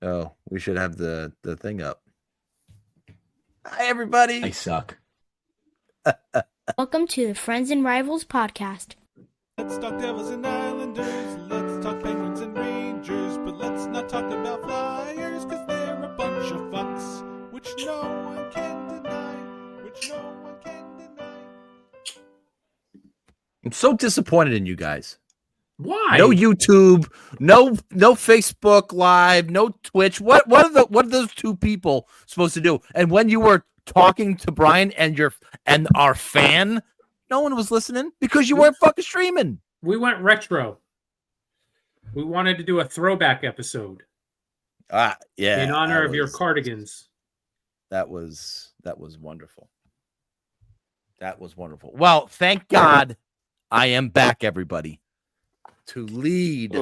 Oh, we should have the thing up. Hi, everybody. I suck. Welcome to the Friends and Rivals podcast. Let's talk Devils and Islanders. Let's talk Penguins and Rangers. But let's not talk about Flyers, because they're a bunch of fucks, which no one can deny. I'm so disappointed in you guys. Why? No YouTube, no Facebook Live, no Twitch. What are those two people supposed to do? And when you were talking to Brian and our fan, no one was listening because you weren't fucking streaming. We went retro. We wanted to do a throwback episode. Yeah. In honor of your cardigans. That was wonderful. That was wonderful. Well, thank God I am back, everybody, to lead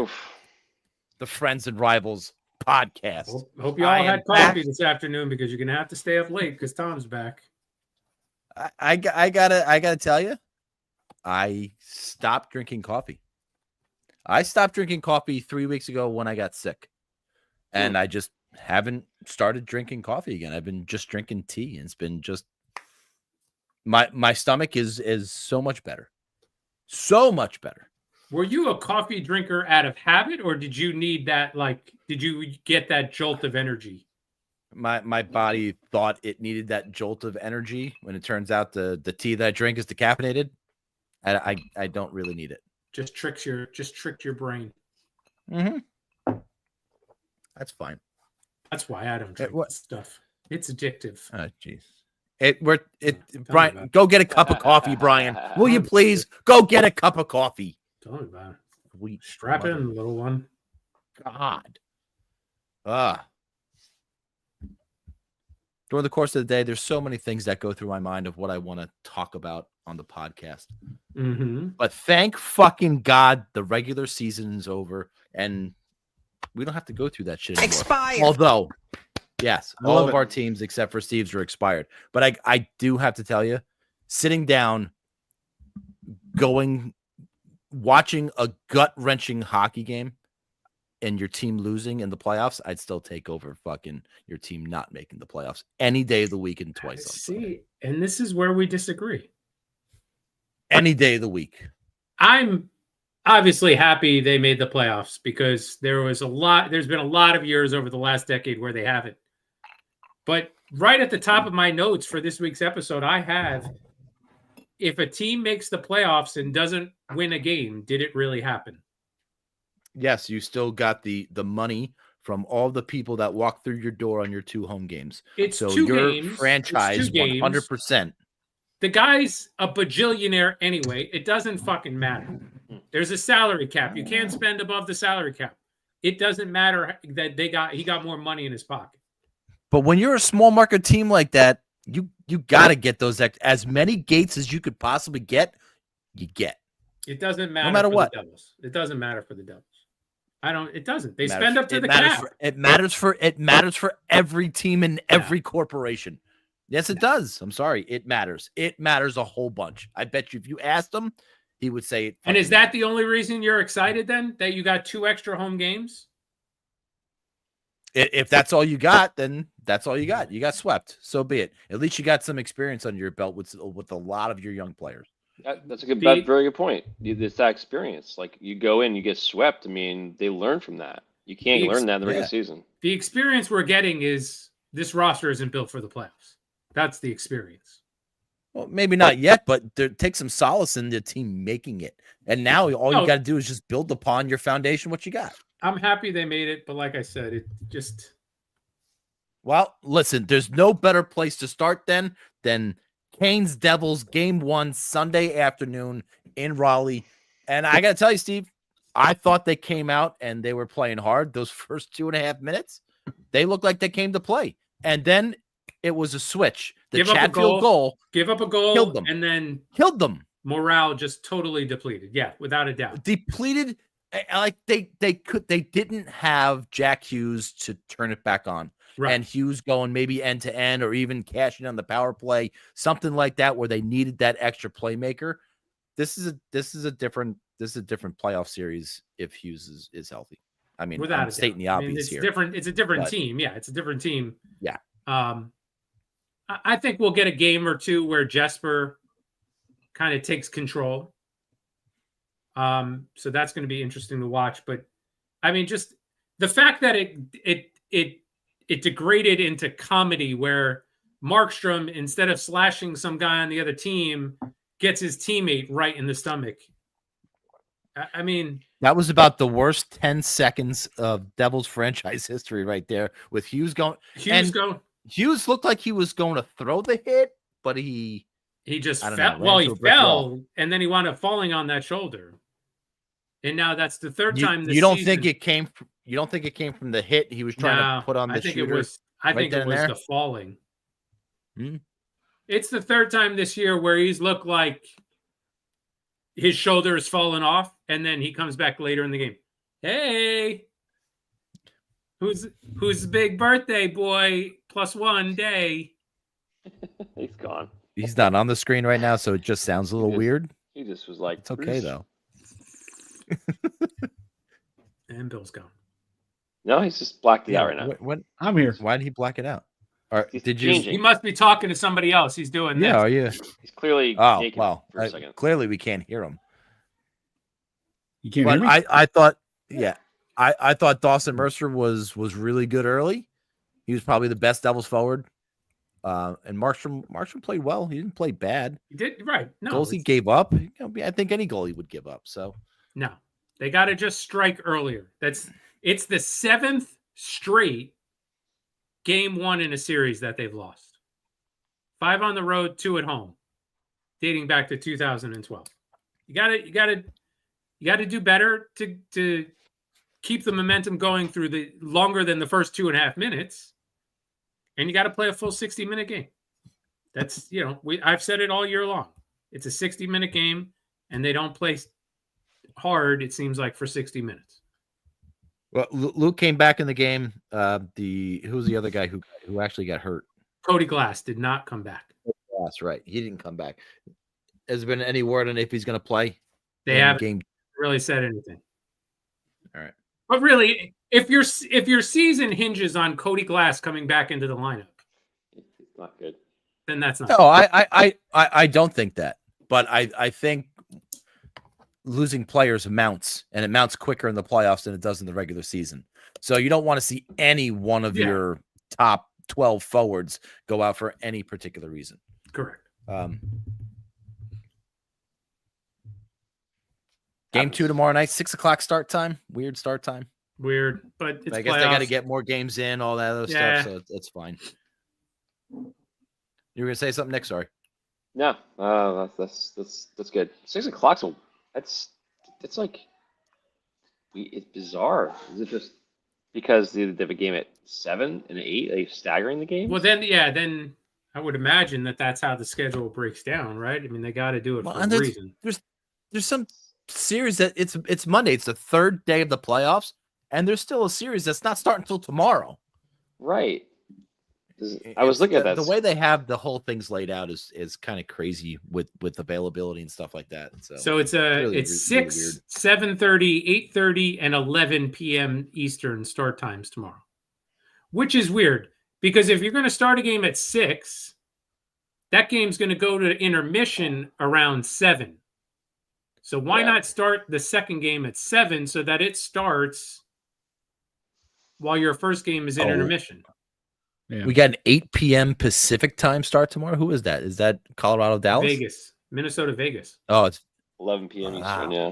the Friends and Rivals podcast. Hope you all had coffee this afternoon, because you're gonna have to stay up late because Tom's back. I gotta tell you, I stopped drinking coffee. I stopped drinking coffee 3 weeks ago when I got sick, and I just haven't started drinking coffee again. I've been just drinking tea, and it's been just my stomach is so much better, so much better. Were you a coffee drinker out of habit, or did you need that? Like, did you get that jolt of energy? My body thought it needed that jolt of energy when it turns out the tea that I drink is decaffeinated. I don't really need it. Just tricked your brain. Mm-hmm. That's fine. That's why I don't drink this stuff. It's addictive. Oh, jeez. Brian, go get a cup of coffee, Brian. Will you please go get a cup of coffee? Tell me about it. We strap in, little one. God. During the course of the day, there's so many things that go through my mind of what I want to talk about on the podcast. Mm-hmm. But thank fucking God the regular season's over and we don't have to go through that shit anymore. Expired. Although, yes, all of our teams except for Steve's are expired. But I do have to tell you, sitting down, watching a gut-wrenching hockey game and your team losing in the playoffs, I'd still take over fucking your team not making the playoffs any day of the week and twice on Sunday. And this is where we disagree. Any day of the week. I'm obviously happy they made the playoffs, because there's been a lot of years over the last decade where they haven't. But right at the top of my notes for this week's episode, I have, if a team makes the playoffs and doesn't win a game, did it really happen? Yes, you still got the money from all the people that walk through your door on your 2 home games. It's so 2 your games. franchise 100%. The guy's a bajillionaire anyway. It doesn't fucking matter. There's a salary cap. You can't spend above the salary cap. It doesn't matter that he got more money in his pocket. But when you're a small market team like that, you got to get those as many gates as you could possibly get. You get. It doesn't matter. No matter what. The Devils. It doesn't matter for the Devils. It doesn't. They spend up to the cap. It matters for every team in every corporation. Yes, it does. I'm sorry. It matters. It matters a whole bunch. I bet you if you asked him, he would say it. And is that the only reason you're excited then, that you got 2 extra home games? If that's all you got, then that's all you got. You got swept. So be it. At least you got some experience under your belt with a lot of your young players. That's very good point. It's that experience. Like, you go in, you get swept. I mean, they learn from that. You can't learn that in the regular season. The experience we're getting is this roster isn't built for the playoffs. That's the experience. Well, maybe not yet, but take some solace in the team making it. And now all you got to do is just build upon your foundation, what you got. I'm happy they made it, but like I said, it just... Well, listen, there's no better place to start than Canes Devils Game 1 Sunday afternoon in Raleigh. And I got to tell you, Steve, I thought they came out and they were playing hard. Those first 2.5 minutes, they looked like they came to play. And then it was a switch. The Chatfield goal. Give up a goal. Killed them. And then killed them. Morale just totally depleted. Yeah, without a doubt. Depleted. Like they didn't have Jack Hughes to turn it back on. Right. And Hughes going maybe end to end or even cashing on the power play, something like that, where they needed that extra playmaker. This is a different playoff series if Hughes is healthy. I mean, Without I'm a stating doubt. the obvious it's here. different. It's a different but- team. Yeah, it's a different team. Yeah. I think we'll get a game or two where Jesper kind of takes control. So that's going to be interesting to watch. But I mean, just the fact that it degraded into comedy where Markstrom, instead of slashing some guy on the other team, gets his teammate right in the stomach. I mean, that was about the worst 10 seconds of Devils franchise history right there, with Hughes going. Hughes looked like he was going to throw the hit, but he just I don't fell. know, Well, ran he into a brick wall. fell, and then he wound up falling on that shoulder. And now that's the third time this You don't season. think it came? You don't think it came from the hit he was trying to put on the shooter? I think right it was there? the falling. Hmm. It's the third time this year where he's looked like his shoulder has fallen off, and then he comes back later in the game. Hey, who's the big birthday boy? +1 day. He's gone. He's not on the screen right now, so it just sounds a little weird. He just was like, It's okay though. And Bill's gone. No, he's just blacked it out right now. What? I'm here. Why did he black it out? Or He's did you? changing. He must be talking to somebody else. He's doing Yeah, this. are you? He's clearly Oh, naked well, for a second. clearly we can't hear him. You can't But hear me? I thought, yeah, I thought Dawson Mercer was really good early. He was probably the best Devils forward. And Markstrom played well. He didn't play bad. He did right. No, Goals he gave up. I think any goal he would give up. So no, they got to just strike earlier. It's the 7th straight game 1 in a series that they've lost. 5 on the road, 2 at home, dating back to 2012. You got to do better to keep the momentum going through the longer than the first 2.5 minutes. And you got to play a full 60-minute game. That's, I've said it all year long. It's a 60-minute game, and they don't play hard, it seems like, for 60 minutes. well, Luke came back in the game. Who's the other guy who actually got hurt? Cody Glass did not come back. That's right. He didn't come back. Has there been any word on if he's going to play? They in haven't game. really said anything. All right. But really, if your season hinges on Cody Glass coming back into the lineup, It's not good. then that's not. No, I don't think that. But I think losing players amounts, and it mounts quicker in the playoffs than it does in the regular season. So you don't want to see any one of your top 12 forwards go out for any particular reason. Correct. Game 2 tomorrow night, 6:00 start time. Weird start time. Weird, but it's I guess they got to playoffs. get more games in, all that other Yeah. stuff, so it's fine. You were gonna say something, Nick? Sorry. No, that's good. 6:00. So it's like it's bizarre. Is it just because they have a game at 7 and 8? Are they staggering the game? Well, then I would imagine that's how the schedule breaks down, right? I mean, they got to do it for a reason. There's some series that it's Monday. It's the third day of the playoffs, and there's still a series that's not starting until tomorrow. Right. I was looking at that. The way they have the whole things laid out is kind of crazy with availability and stuff like that. So it's really 6, weird. 7:30, 8:30, and 11 p.m. Eastern start times tomorrow, which is weird because if you're going to start a game at 6, that game's going to go to intermission around 7. So why not start the second game at 7 so that it starts while your first game is in intermission? Yeah. We got an 8 p.m. Pacific time start tomorrow. Who is that? Is that Colorado, Dallas? Vegas, Minnesota, Vegas. Oh, it's 11 p.m. Eastern. Yeah.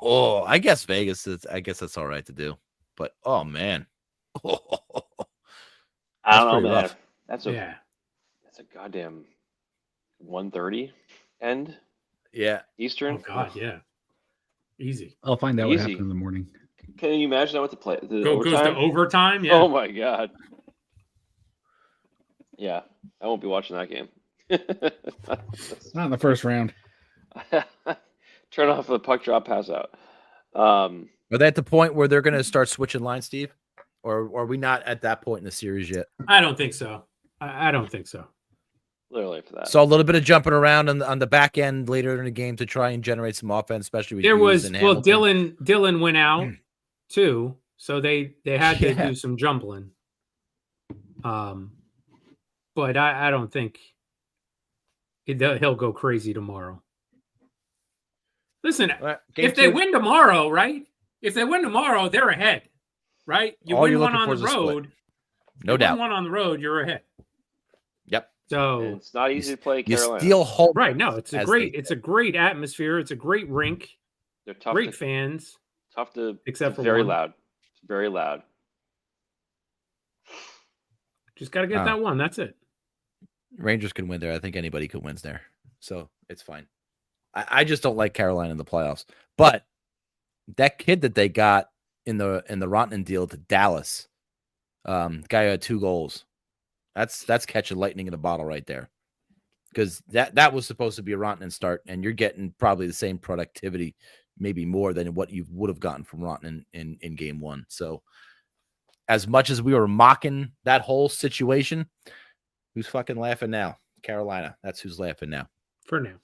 Oh, I guess Vegas is. I guess that's all right to do. But oh man, I don't know, pretty man. rough. That's a goddamn 1:30 end yeah. Eastern. Oh God, yeah, easy. I'll find out what Easy. happened in the morning. Can you imagine that with the play? The Goes to overtime? overtime. Yeah. Oh my god. Yeah, I won't be watching that game. Not in the first round. Turn off the puck drop, pass out. Are they at the point where they're going to start switching lines, Steve? Or are we not at that point in the series yet? I don't think so. I don't think so. Literally for that. So a little bit of jumping around on the back end later in the game to try and generate some offense, especially with There Hughes was and Hamilton. Dylan went out too. So they had to Yeah. do some jumbling. But I don't think he'll go crazy tomorrow. Listen, Game if they two, win tomorrow, right? If they win tomorrow, they're ahead, right? You all win you're one looking on for the is a split. road. No you doubt. win one on the road, you're ahead. Yep. So And it's not easy to play You Carolina. steal home. right, no, it's a as great they it's a great atmosphere. It's a great rink. They're tough Great to fans. except for very one. loud. It's very loud. Just got to get that one. That's it. Rangers can win there. I think anybody could win there. So it's fine. I just don't like Carolina in the playoffs. But that kid that they got in the Rantanen deal to Dallas, guy who had 2 goals. That's catching lightning in a bottle right there. Because that was supposed to be a Rantanen start, and you're getting probably the same productivity, maybe more than what you would have gotten from Rantanen in game 1. So as much as we were mocking that whole situation, who's fucking laughing now? Carolina. That's who's laughing now. For now.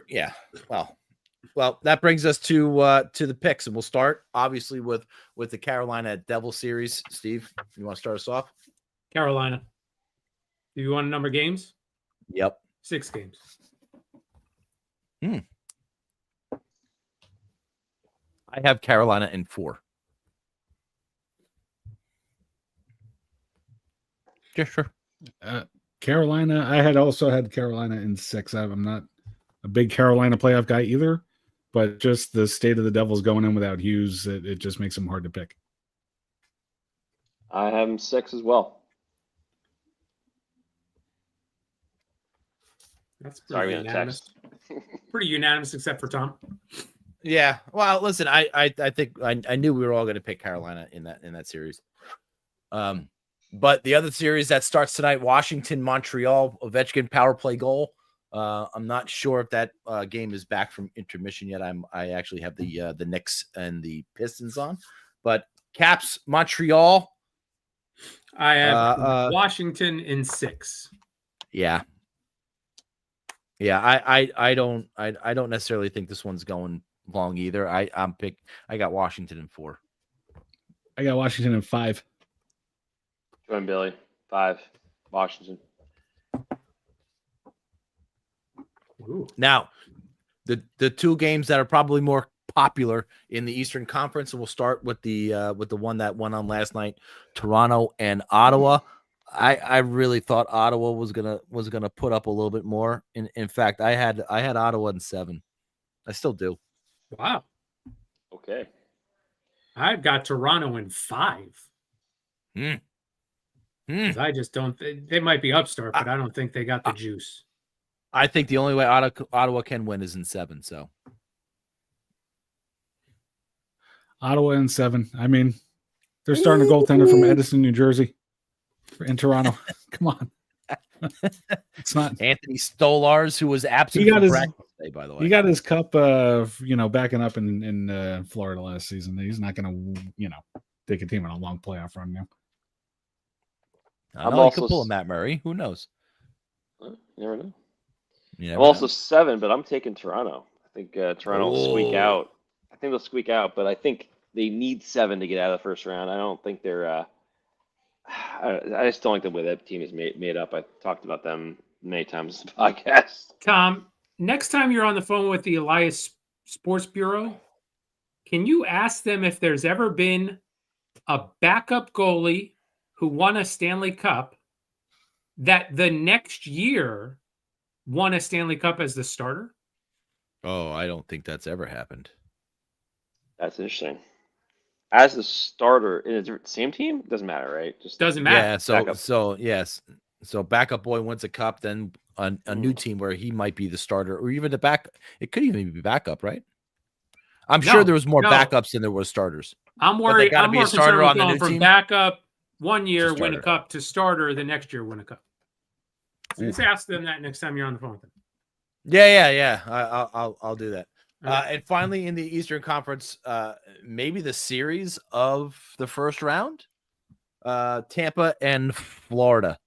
Yeah. Well, that brings us to the picks, and we'll start obviously with the Carolina Devil series. Steve, you want to start us off? Carolina. Do you want to number games? Yep. 6 games. I have Carolina in 4. Yeah, sure. Carolina. I had also had Carolina in 6. I'm not a big Carolina playoff guy either, but just the state of the Devils going in without Hughes, it just makes them hard to pick. I have them 6 as well. That's pretty Sorry, man, unanimous. Pretty unanimous, except for Tom. Yeah. Well, listen, I think I knew we were all going to pick Carolina in that series. But the other series that starts tonight, Washington, Montreal, Ovechkin power play goal. I'm not sure if that game is back from intermission yet. I actually have the Knicks and the Pistons on, but Caps, Montreal. I have Washington in 6. Yeah. I don't necessarily think this one's going long either. I got Washington in 4. I got Washington in 5. Join Billy. 5. Washington. Ooh. Now, the 2 games that are probably more popular in the Eastern Conference, and we'll start with the one that went on last night, Toronto and Ottawa. I really thought Ottawa was gonna put up a little bit more. In fact, I had Ottawa in 7. I still do. Wow. Okay. I've got Toronto in 5. I just don't. They might be upstart, but I don't think they got the juice. I think the only way Ottawa can win is in 7. So Ottawa in 7. I mean, they're starting a goaltender from Edison, New Jersey, in Toronto. Come on, it's not Anthony Stolars, who was absent He got from his- practice today, by the way. He got his cup, backing up in Florida last season. He's not going to, take a team on a long playoff run now. I I'm know he also could pull a s- Matt Murray. Who knows? You never know. You I'm never also know. 7, but I'm taking Toronto. I think Toronto will squeak Oh. out. I think they'll squeak out, but I think they need 7 to get out of the first round. I don't think they're. I just don't like the way that team is made up. I talked about them many times in the podcast. Tom, next time you're on the phone with the Elias Sports Bureau, can you ask them if there's ever been a backup goalie who won a Stanley Cup that the next year won a Stanley Cup as the starter? Oh, I don't think that's ever happened. That's interesting. As the starter in a same team, doesn't matter, right? Just Doesn't matter. Yeah. Backup. So backup boy wins a cup, then a new team where he might be the starter, or even the back. It could even be backup, right? I'm sure there was more backups than there was starters. I'm they worried. gotta I'm be more a starter concerned with on the going new from team? backup one year, To win a starter. cup, to starter the next year, win a cup. So just ask them that next time you're on the phone with them. Yeah. I'll do that. Okay. And finally, in the Eastern Conference, maybe the series of the first round, Tampa and Florida.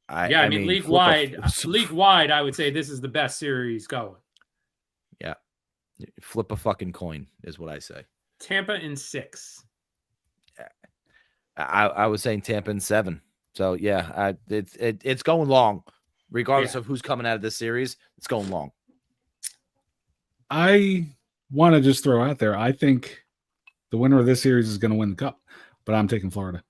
I mean, league wide, I would say this is the best series going. flip a fucking coin is what I say. Tampa in 6. I was saying Tampa in 7. So yeah, it's going long, regardless Yeah. of who's coming out of this series. It's going long. I want to just throw out there, I think the winner of this series is going to win the cup, but I'm taking Florida.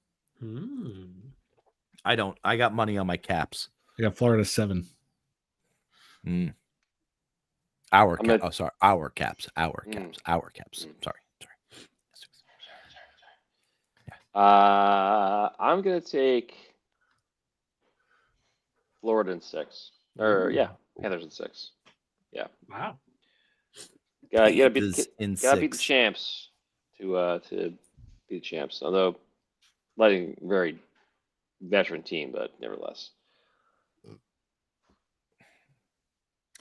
I don't. I got money on my Caps. I got Florida 7. Our I'm Caps. at- Oh, sorry. Our Caps. Our Mm. Caps. Our Caps. Sorry. I'm gonna take Florida in 6. Or yeah, Panthers in 6. Wow. You gotta beat Panthers in gotta beat the 6. champs to be the champs. Although letting very veteran team, but nevertheless.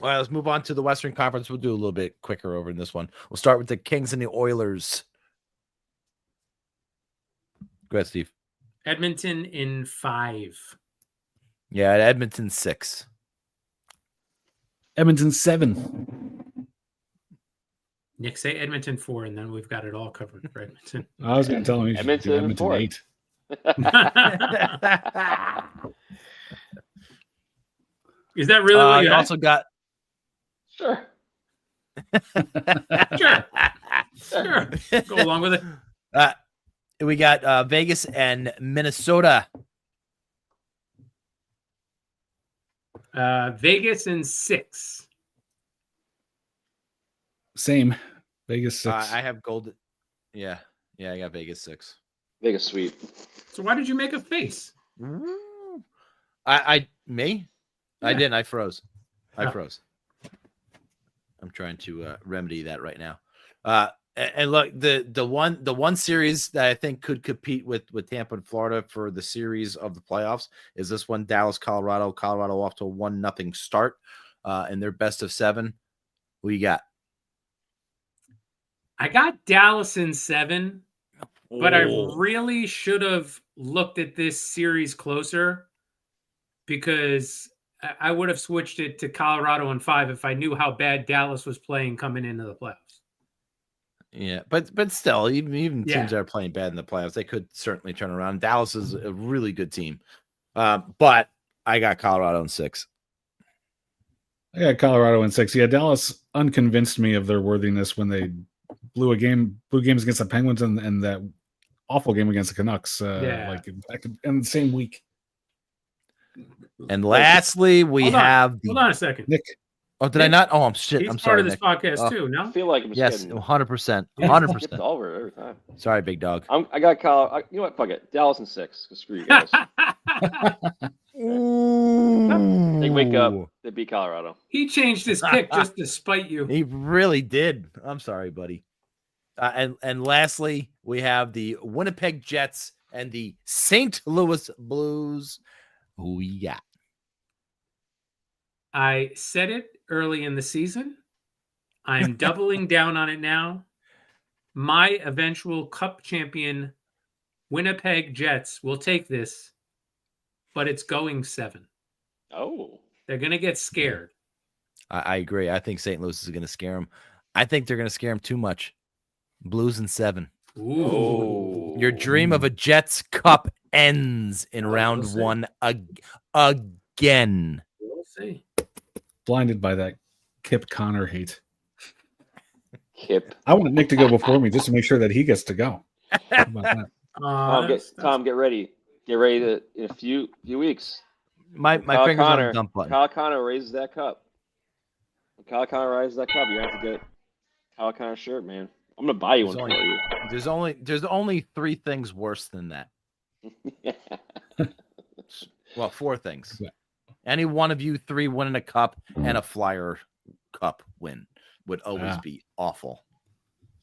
All right, let's move on to the Western Conference. We'll do a little bit quicker over in this one. We'll start with the Kings and the Oilers. Go ahead, Steve. Edmonton in 5. Yeah, Edmonton 6. Edmonton 7. Nick, say Edmonton 4, and then we've got it all covered for Edmonton. I was going to tell him he should do Edmonton Edmonton 4. 8. Is that really what You you had? also got. Sure. Sure. Go along with it. We got Vegas and Minnesota. Vegas in 6. Same. Vegas 6. I have gold. Yeah, I got Vegas 6. Vegas sweep. So why did you make a face? I me? I Yeah. didn't. I froze. I Oh. froze. I'm trying to remedy that right now. And look, the one series that I think could compete with Tampa and Florida for the series of the playoffs is this one: Dallas, Colorado. Colorado off to a 1-0 start in their best of 7. Who you got? I got Dallas in 7, but I Oh. really should have looked at this series closer because I would have switched it to Colorado in 5 if I knew how bad Dallas was playing coming into the playoffs. Yeah, but still, even teams Yeah. that are playing bad in the playoffs, they could certainly turn around. Dallas is a really good team, but I got Colorado in 6. I got Colorado in 6. Yeah, Dallas unconvinced me of their worthiness when they blew games against the Penguins and that awful game against the Canucks. Like back in the same week. And lastly, we Hold on. have Hold on a second. Nick, Oh, did I not? Oh, I'm shit. He's I'm part sorry. of this Nick. podcast Oh. too, I no? feel like I'm just Yes, getting 100%. Yeah. 100%. skipped over every time. Sorry, big dog. I got Colorado. You know what? Fuck it. Dallas in 6. 'Cause screw you guys. They wake up. They beat Colorado. He changed his pick just to spite you. He really did. I'm sorry, buddy. And lastly, we have the Winnipeg Jets and the St. Louis Blues. Who we got? I said it early in the season. I'm doubling down on it now. My eventual cup champion, Winnipeg Jets, will take this, but it's going 7. Oh. They're going to get scared. I agree. I think St. Louis is going to scare them. I think they're going to scare them too much. Blues in 7. Ooh. Oh. Your dream of a Jets Cup ends in We'll round see. 1 again. We'll see. blinded by that Kip Connor hate. Kip. I want Nick to go before me just to make sure that he gets to go. How about that? Tom, get ready. Get ready to in a few weeks. My Kyle fingers on Connor, the dump button. Kyle Connor raises that cup. When Kyle Connor raises that cup, you have to get Kyle Connor shirt, man. I'm gonna buy you one for you. There's only 3 things worse than that. Well, 4 things. Yeah. Any one of you 3 winning a cup and a Flyer Cup win would always be awful.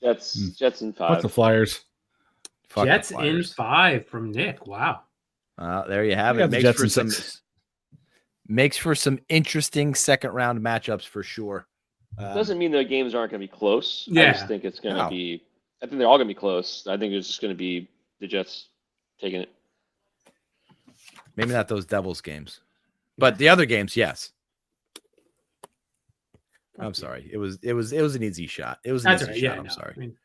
Jets in Fuck 5. the Flyers. Fuck the Jets in Flyers. 5 from Nick. Wow. There you have I it. got the Jets in 6. Makes for some interesting second round matchups for sure. Doesn't mean the games aren't going to be close. I Yeah. just think it's going to No. be. I think they're all going to be close. I think it's just going to be the Jets taking it. Maybe not those Devils games, but the other games, yes. I'm sorry. It was an easy shot. It was an That's easy right. shot. Yeah, I'm no, sorry. I mean,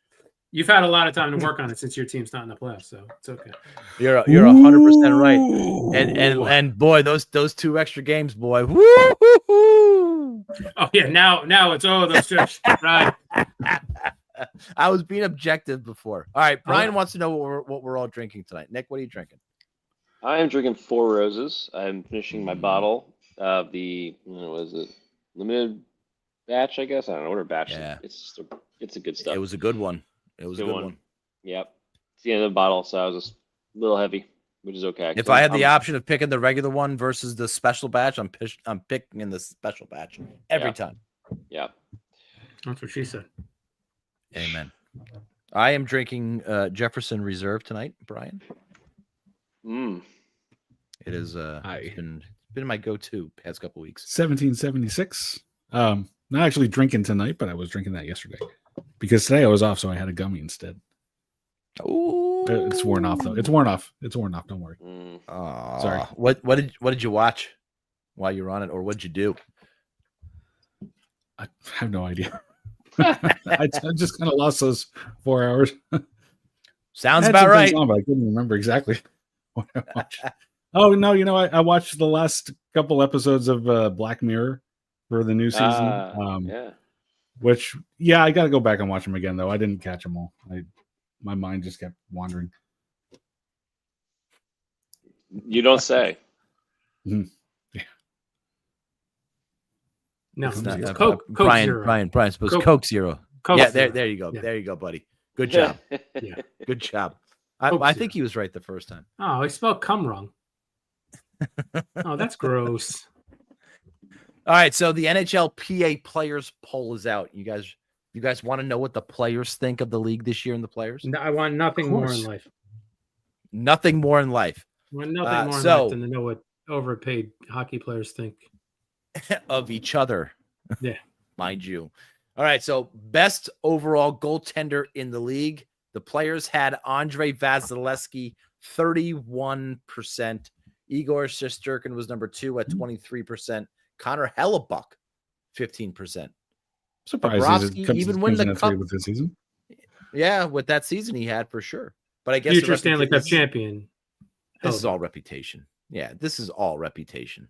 You've had a lot of time to work on it since your team's not in the playoffs, so it's okay. You're 100% right. Ooh. And boy, those 2 extra games, boy. Woo! Oh yeah, now it's those just right. I was being objective before. All right, Brian wants to know what we're all drinking tonight. Nick, what are you drinking? I am drinking Four Roses. I'm finishing my bottle of the what is it? Limited batch, I guess. I don't know what a batch. Yeah. It's a good stuff. It was a good one. It was a good one. Yep. It's the end of the bottle, so I was just a little heavy, which is okay. If I had the option of picking the regular one versus the special batch, I'm picking in the special batch every time. Yeah. That's what she said. Amen. I am drinking Jefferson Reserve tonight, Brian. It is it's been my go-to past couple weeks. 1776. Not actually drinking tonight, but I was drinking that yesterday because today I was off, so I had a gummy instead. Oh, it's worn off though. It's worn off. Don't worry. Sorry. What did you watch while you were on it, or what'd you do? I have no idea. I just kind of lost those 4 hours. Sounds about right. On, but I couldn't remember exactly what I watched. Oh no, I watched the last couple episodes of Black Mirror for the new season. Yeah. Which I got to go back and watch them again though. I didn't catch them all. My mind just kept wandering. You don't say. Yeah. No, It's not, Coke Brian, Zero. Brian, suppose Coke Zero. Coke Yeah, Zero. there you go. Yeah. There you go, buddy. Good job. Yeah. Good job. Coke I Zero. think he was right the first time. Oh, I spelled cum wrong. Oh, that's gross. All right, so the NHL PA players poll is out. You guys want to know what the players think of the league this year and the players? No, I want nothing more in life. Nothing more in life. I want nothing more in so- life than to know what overpaid hockey players think. Of each other. Yeah. Mind you. All right, so best overall goaltender in the league. The players had Andre Vasilevsky, 31%. Igor Shesterkin was number 2 at 23%. Connor Hellebuck, 15%. Surprised Bobrovsky even win the cup with this season. Yeah, with that season he had for sure. But I guess Future Stanley Cup champion. This is all reputation. Yeah, this is all reputation.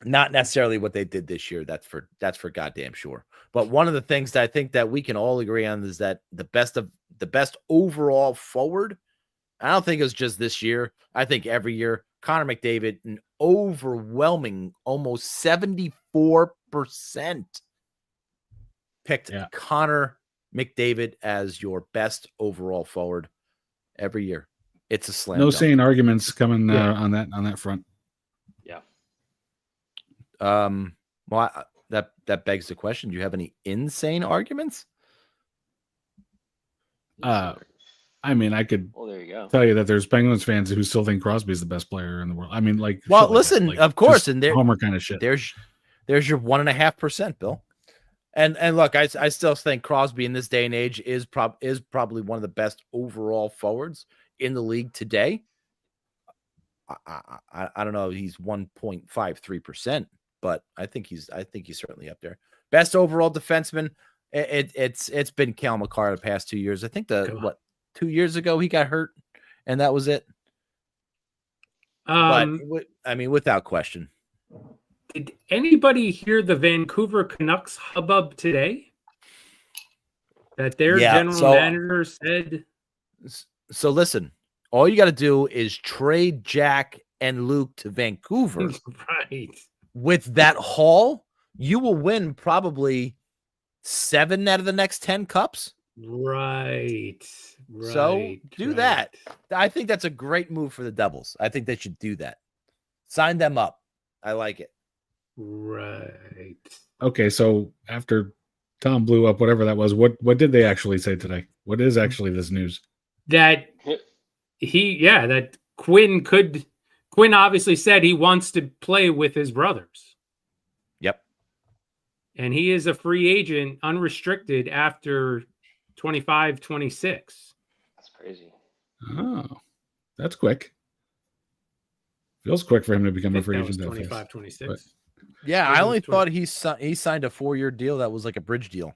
Not necessarily what they did this year. That's for goddamn sure. But one of the things that I think that we can all agree on is that the best overall forward. I don't think it was just this year. I think every year, Connor McDavid, an overwhelming, almost 74% picked Connor McDavid as your best overall forward every year. It's a slam. No dunk. sane arguments coming on that front. Yeah. Well, that begs the question: do you have any insane arguments? I mean, I could there you go. tell you that there's Penguins fans who still think Crosby's the best player in the world. I mean, like, well, listen, of course, and Homer kind of shit. There's your 1.5%, Bill. And look, I still think Crosby in this day and age is probably one of the best overall forwards in the league today. I don't know, he's 1.53%, but I think he's certainly up there. Best overall defenseman. It's been Cale Makar the past 2 years. I think 2 years ago he got hurt, and that was it. But I mean, without question. Did anybody hear the Vancouver Canucks hubbub today? That their general manager said. So listen, all you got to do is trade Jack and Luke to Vancouver. Right. With that haul, you will win probably 7 out of the next 10 cups. Right. So do that. I think that's a great move for the Devils. I think they should do that. Sign them up. I like it. Right. Okay, so after Tom blew up, whatever that was, what did they actually say today? What is actually this news? That Quinn obviously said he wants to play with his brothers. Yep. And he is a free agent, unrestricted after 25-26. That's crazy. Oh, that's quick. Feels quick for him to become a free agent. 25-26. Yeah, I only thought he signed a 4-year deal that was like a bridge deal.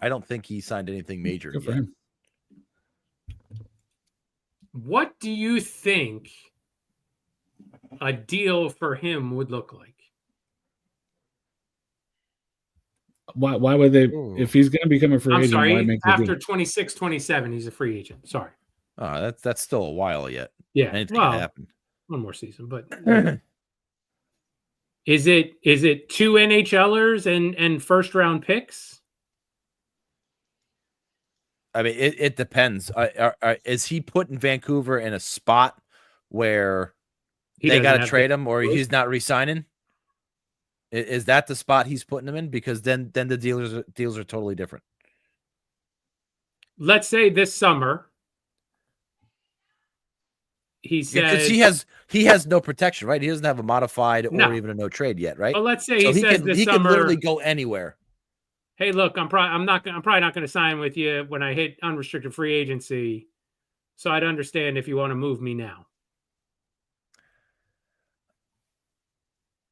I don't think he signed anything major Good for yet. him. What do you think a deal for him would look like? Why would they? Ooh. If he's going to become a free I'm agent, why sorry, make the after deal? 26, 27, he's a free agent. Sorry. That's still a while yet. Yeah. Anything Well, can happen. one more season, but is it 2 NHLers and first round picks? I mean, it depends. Is he putting Vancouver in a spot where they doesn't got to have trade the him, or choice. he's not re-signing? Is that the spot he's putting him in? Because then the deals are totally different. Let's say this summer he Because says he has no protection, right? He doesn't have a modified No. or even a no trade yet, right? Well, let's say So he says can this he summer, can literally go anywhere. hey, look, I'm probably not going to sign with you when I hit unrestricted free agency. So I'd understand if you want to move me now.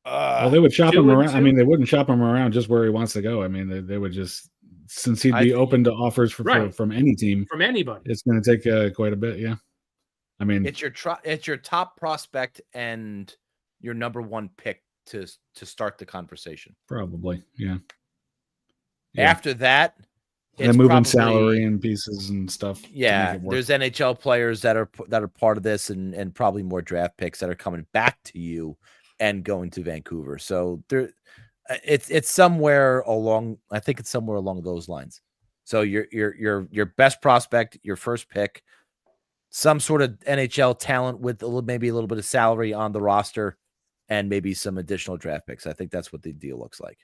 Well, they would shop 2 him and around. I 2? mean, they wouldn't shop him around just where he wants to go. I mean, they would just, since he'd be open to offers Right. from any team, From anybody. it's going to take quite a bit. Yeah. I mean, It's your top prospect and your number one pick to start the conversation. probably. Yeah. After that, And it's then moving probably, salary and pieces and stuff. Yeah, to make it work. there's NHL players that are part of this, and probably more draft picks that are coming back to you and going to Vancouver. So there, it's somewhere along. I think it's somewhere along those lines. So your best prospect, your first pick, some sort of NHL talent with maybe a little bit of salary on the roster, and maybe some additional draft picks. I think that's what the deal looks like.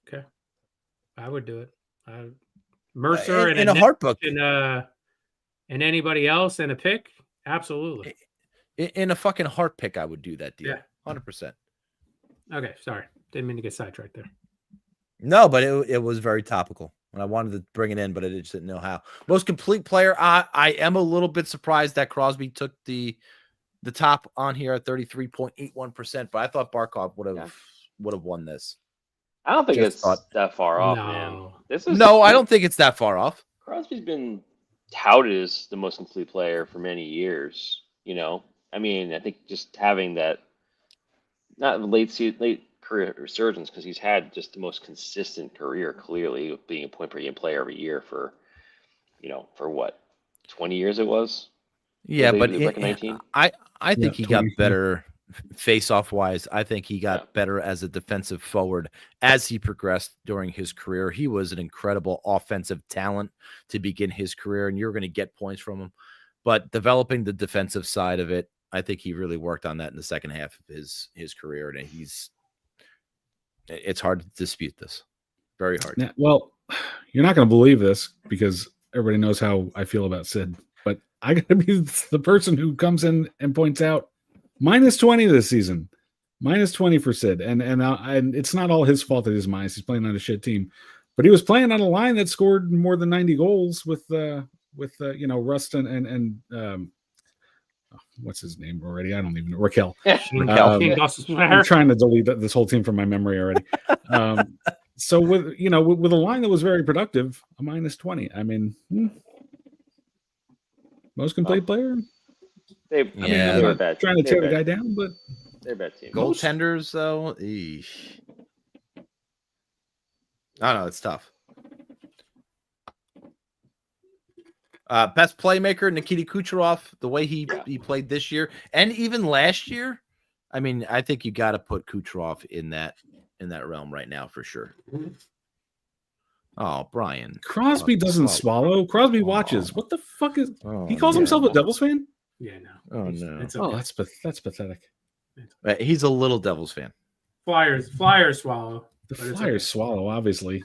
Okay. I would do it. Mercer in a heartbook and anybody else and a pick? Absolutely. In a fucking heart pick, I would do that deal. Yeah. 100%. Okay, sorry. Didn't mean to get sidetracked there. No, but it was very topical. And I wanted to bring it in, but I just didn't know how. Most complete player. I am a little bit surprised that Crosby took the top on here at 33.81%, but I thought Barkov would have won this. I don't think Just it's thought- that far off, No. man. No, I don't think it's that far off. Crosby's been touted as the most complete player for many years. You know, I mean, I think just having that, not late career resurgence, because he's had just the most consistent career, clearly, of being a point per game player every year for what, 20 years it was. Yeah, They but did back in 19? I think he got 20, yeah. better face-off wise. I think he got Yeah. better as a defensive forward as he progressed during his career. He was an incredible offensive talent to begin his career, and you're going to get points from him. But developing the defensive side of it, I think he really worked on that in the second half of his career, and it's hard to dispute this. Very hard. Yeah, well, you're not going to believe this because everybody knows how I feel about Sid, but I got to be the person who comes in and points out -20 this season, -20 for Sid, and it's not all his fault that he's minus. He's playing on a shit team, but he was playing on a line that scored more than 90 goals with Rust and what's his name already? I don't even know. Raquel. I'm trying to delete this whole team from my memory already. So with a line that was very productive, a -20. I mean, most complete player. They were I'm bad. trying to tear the guy down, but They're a bad team. Goaltenders, though, eesh. I don't know, it's tough. Best playmaker, Nikita Kucherov, the way he played this year and even last year. I mean, I think you got to put Kucherov in that realm right now for sure. Oh, Brian. Crosby doesn't swallow. Crosby watches. What the fuck is he calls himself a Devils fan? Yeah, no. Oh no. It's okay. That's pathetic. He's a little Devils fan. Flyers swallow. The Flyers swallow, obviously.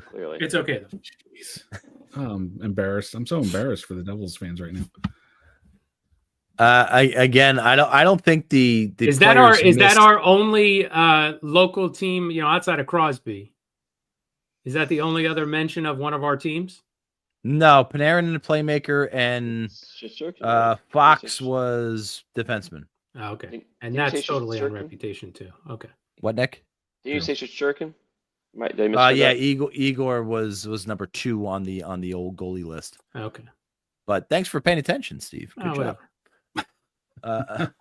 Clearly. It's okay though. Jeez. I'm embarrassed. I'm so embarrassed for the Devils fans right now. I don't think the is that our only local team, outside of Crosby? Is that the only other mention of one of our teams? No, Panarin the playmaker and Fox was defenseman. Oh, okay. And that's totally on reputation too. Okay. What, Nick? Did you say Shesterkin? Did I misread Yeah, that? Igor was number 2 on the old goalie list. Okay. But thanks for paying attention, Steve. Good job. Whatever.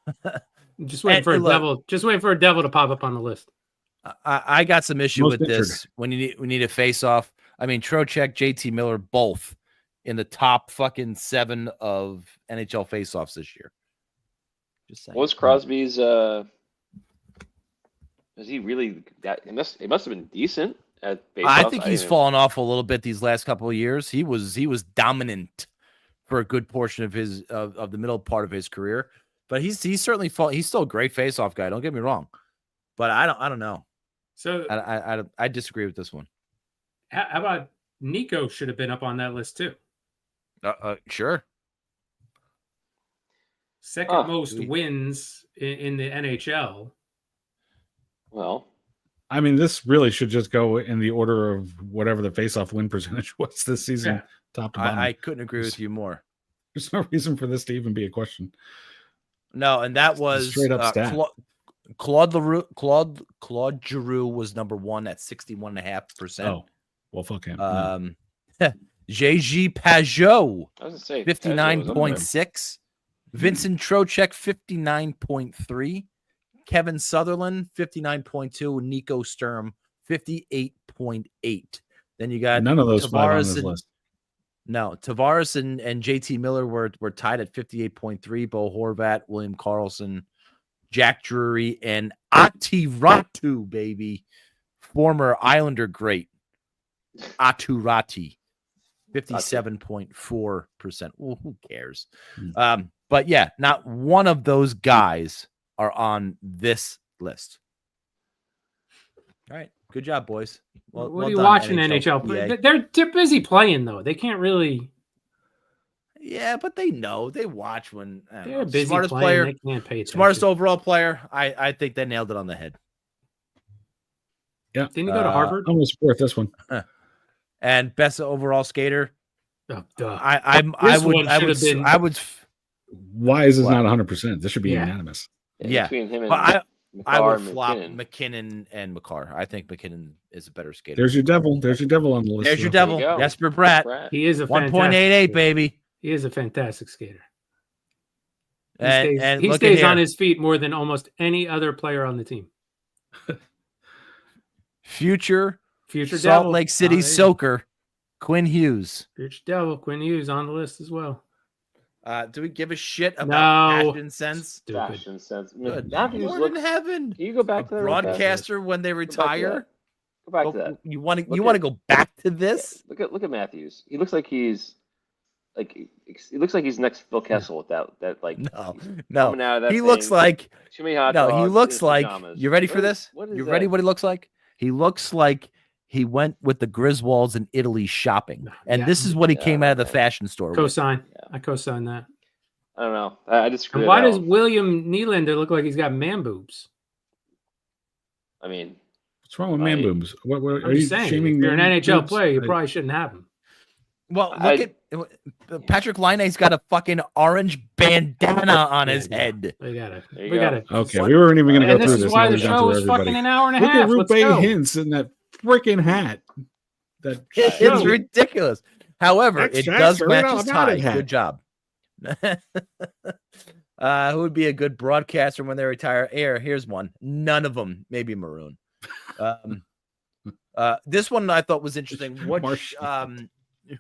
Just waiting for a look, devil. Just waiting for a devil to pop up on the list. I got some issue Most with this. When we need a face off. I mean, Trocheck, JT Miller, both in the top fucking 7 of NHL face-offs this year. Just saying. What was Crosby's? Is he really that? It must have been decent at face-offs. I think he's fallen off a little bit these last couple of years. He was dominant for a good portion of his of the middle part of his career, but he's certainly he's still a great face-off guy. Don't get me wrong, but I don't know. So I disagree with this one. how about Nico should have been up on that list too? Sure. Second most wins in the NHL. Well, I mean, this really should just go in the order of whatever the face-off win percentage was this season, top to bottom. I couldn't agree with you more. There's no reason for this to even be a question. No, and that was straight up stat. Claude Giroux was number 1 at 61.5%. Oh, well, fuck him. JG Pajot, I was gonna say 59.6. Vincent Trocheck, 59.3. Kevin Sutherland, 59.2. Nico Sturm, 58.8. Then you got none of those 5 on this and, list. No, Tavares and JT Miller were tied at 58.3. Bo Horvat, William Karlsson, Jack Drury, and Atiratu, baby. Former Islander great. Aturati. 57.4%. Well, who cares? But yeah, not one of those guys are on this list. All right. Good job, boys. What well are you done, watching NHL? PA. They're busy playing though. They can't really. Yeah, but they know. They watch when They're busy smartest playing. player, They can't pay attention. smartest overall player. I think they nailed it on the head. Yeah. Didn't you go to Harvard? I'm going to support this one. And best overall skater. Oh, duh. I would. Why is this not 100%? This should be unanimous. Yeah. Between him and But I would and flop McKinnon. McKinnon and McCarr. I think McKinnon is a better skater. There's your devil. There's your devil on the list. There's your There devil. you go. Jesper Bratt. He is a 1.88, baby. He is a fantastic skater. He And he look stays at on here. his feet more than almost any other player on the team. Future Future Salt Devil. Lake City Soaker, Quinn Hughes. Future Devil, Quinn Hughes on the list as well. Do we give a shit about No. fashion sense? Stupid. Fashion sense. Good Matthews Lord looks. in heaven. Can you go back to that? real fast? Broadcaster when they retire. Go back to that. You want Look to at- go back to this? Look at Matthews. He looks like he's he looks like he's next to Phil Kessel with that like No. coming out of that He looks thing. like Too many hot no. dogs He in looks his like. pajamas. You ready for What is- this? what is You that? ready? What he looks like? He looks like he went with the Griswolds in Italy shopping, and Yeah. this is what he Yeah, came out of the okay. fashion store with. Cosign. Yeah. I cosign that. I don't know. I disagree. And with why that does one. William Nylander look like he's got man boobs? I mean, What's wrong with man Right. boobs? What I'm are you just saying, shaming? if you're an man NHL boobs? player, you I- probably shouldn't have them. Well, look I- at Patrick Laine's got a fucking orange bandana on his Yeah, head. We gotta. There you We go. gotta. Okay, we weren't even going to go And through this this. is why Now the we've gone show through is everybody. fucking an hour and a Look half. at Let's Rupe go. Hintz in that freaking hat. That It's shit. ridiculous. However, Next it Jack, does turn match it his up, tie. out of hat. Good job. Who would be a good broadcaster when they retire? Here's one. None of them. Maybe Maroon. This one I thought was interesting.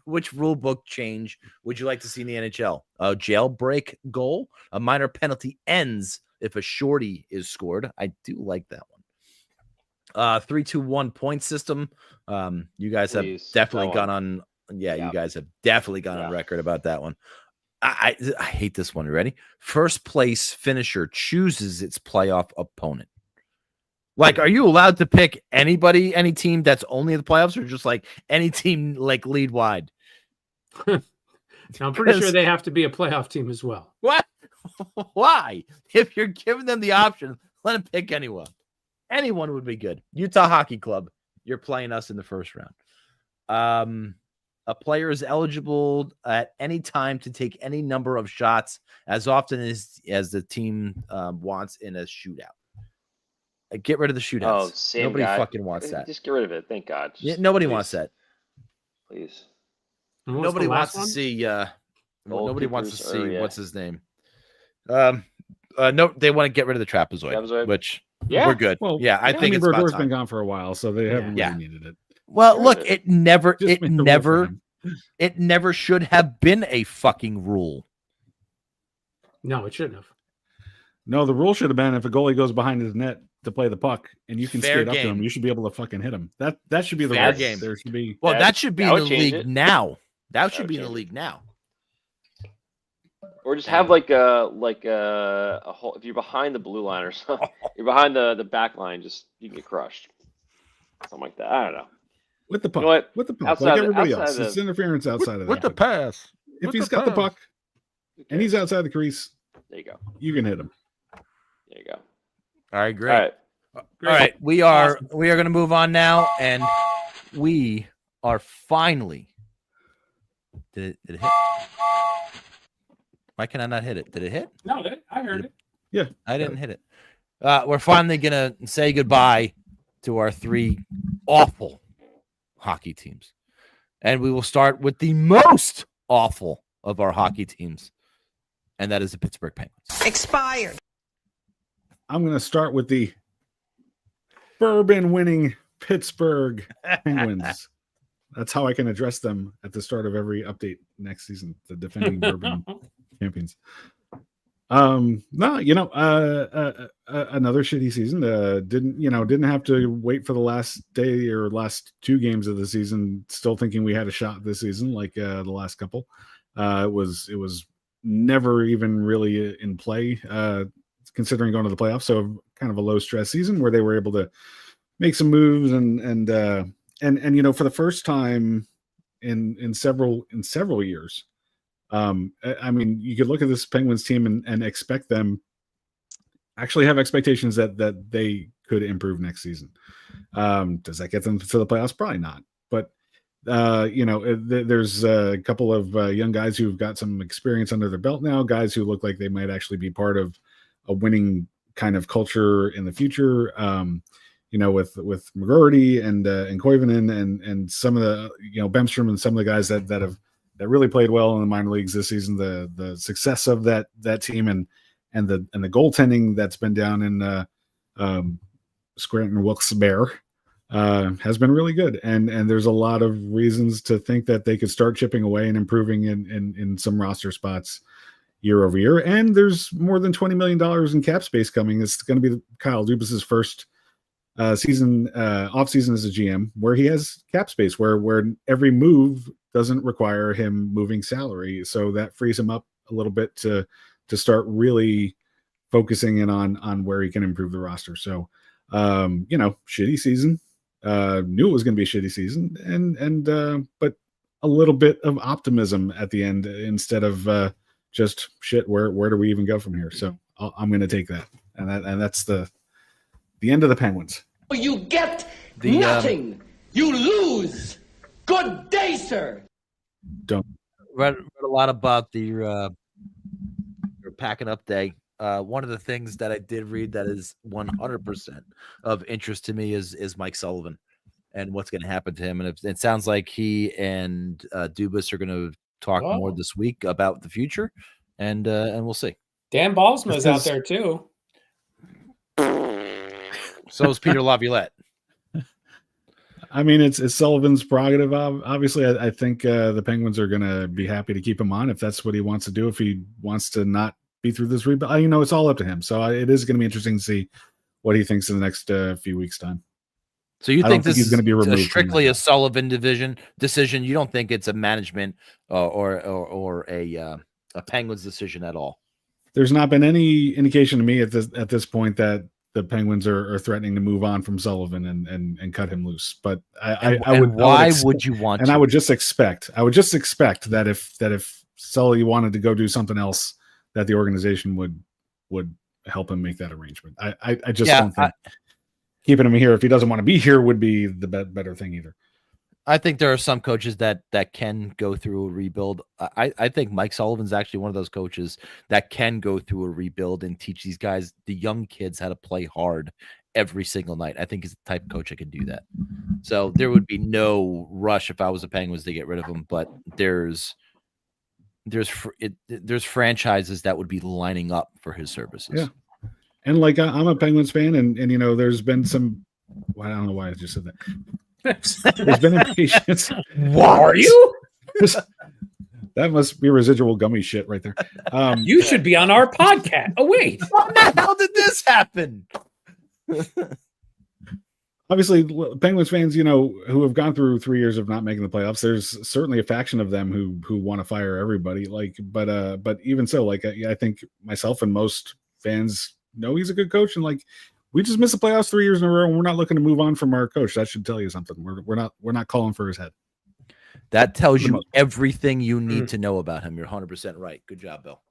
Which rule book change would you like to see in the NHL? A jailbreak goal. A minor penalty ends if a shorty is scored. I do like that one. 3-2-1 point system. You guys have Please, definitely that gone one. on. Yeah, Yeah. you guys have definitely gone on record about that one. I hate this one. You ready? First place finisher chooses its playoff opponent. Like, are you allowed to pick anybody, any team that's only in the playoffs, or just like any team like lead wide? Now, I'm pretty sure they have to be a playoff team as well. What? Why? If you're giving them the option, let them pick anyone. Anyone would be good. Utah Hockey Club, you're playing us in the first round. A player is eligible at any time to take any number of shots as often as the team wants in a shootout. Get rid of the Oh, shootouts. same Nobody guy. fucking wants that. Just get rid of it. Thank God. Yeah, Just, nobody please. wants that. Please. And what was Nobody the wants last to one? see. Nobody wants to Goalkeepers see area. what's his name. No, they want to get rid of the trapezoid, Trapezoid? which Yeah. we're good. Well, Yeah, I think it's about Bergor's time. been gone for a while, so they haven't Yeah. really needed it. Well, Get look, rid of it never, Just it make the rule never, for him. it never should have been a fucking rule. No, it shouldn't have. No, the rule should have been if a goalie goes behind his net to play the puck and you can Fair skate up to game. him, you should be able to fucking hit him. That should be the Fair rule. game. There should be. Well, that That- should be that in would the change league it. now. That should would be in the change it. league now. Or just have like a whole. If you're behind the blue line or something, you're behind the back line. Just you can get crushed. Something like that. I don't know. With the puck. You know what? With the puck. Outside like the- everybody outside else. the- It's interference outside of that. With the but pass. if with he's the got the pass. puck and he's outside the crease, There you go. you can hit him. There you go. All right, great. All right. All right, we are going to move on now, and we are finally. Did it hit? Why can I not hit it? Did it hit? No, I heard it. Yeah. I didn't hit it. We're finally going to say goodbye to our three awful hockey teams, and we will start with the most awful of our hockey teams, and that is the Pittsburgh Penguins. Expired. I'm going to start with the bourbon winning Pittsburgh Penguins. That's how I can address them at the start of every update next season. The defending bourbon champions. No, another shitty season. Didn't have to wait for the last day or last two games of the season. Still thinking we had a shot this season, like the last couple. It was never even really in play, considering going to the playoffs. So kind of a low stress season where they were able to make some moves and for the first time in several years. I mean, you could look at this Penguins team and expect them actually have expectations that they could improve next season. Does that get them to the playoffs? Probably not. But there's a couple of young guys who've got some experience under their belt now. Guys who look like they might actually be part of a winning kind of culture in the future. With McGroarty and Koivunen and some of the Bemstrom and some of the guys that really played well in the minor leagues this season. The success of that team and the goaltending that's been down in Scranton Wilkes-Barre has been really good. And there's a lot of reasons to think that they could start chipping away and improving in some roster spots year over year. And there's more than $20 million in cap space coming. It's going to be Kyle Dubas's first season off season as a GM, where he has cap space, where every move doesn't require him moving salary, so that frees him up a little bit to start really focusing in on where he can improve the roster. So shitty season, knew it was going to be a shitty season, and but a little bit of optimism at the end instead of just shit. Where do we even go from here? So I'm going to take that, and that's the end of the Penguins. You get The, nothing. You lose. Good day, sir. Don't. Read a lot about your packing up day. One of the things that I did read that is 100% of interest to me is Mike Sullivan and what's going to happen to him. And it sounds like he and Dubas are going to talk more this week about the future, and we'll see. Dan Ballsma's out there too. So is Peter Laviolette. I mean, it's Sullivan's prerogative. Obviously, I think the Penguins are going to be happy to keep him on if that's what he wants to do. If he wants to not be through this rebuild, it's all up to him. So it is going to be interesting to see what he thinks in the next few weeks' time. So you think this he's going to be removed strictly a Sullivan decision? You don't think it's a management or a Penguins decision at all? There's not been any indication to me at this point that the Penguins are threatening to move on from Sullivan and cut him loose. But why would you want? And I would just expect that if Sully wanted to go do something else, that the organization would help him make that arrangement. I just don't think keeping him here if he doesn't want to be here would be the better thing either. I think there are some coaches that can go through a rebuild. I think Mike Sullivan's actually one of those coaches that can go through a rebuild and teach these guys, the young kids, how to play hard every single night. I think he's the type of coach that can do that. So there would be no rush if I was the Penguins to get rid of him. But there's franchises that would be lining up for his services. Yeah. And like I'm a Penguins fan, and there's been some. Well, I don't know why I just said that. There's been impatience. What are you? That must be residual gummy shit right there. You should be on our podcast. Oh wait, How the hell did this happen? Obviously, Penguins fans, who have gone through 3 years of not making the playoffs, there's certainly a faction of them who want to fire everybody. But even so, I think myself and most fans know he's a good coach, and we just missed the playoffs 3 years in a row, and we're not looking to move on from our coach. That should tell you something. We're not calling for his head. That tells you everything you need to know about him. You're 100% right. Good job, Bill.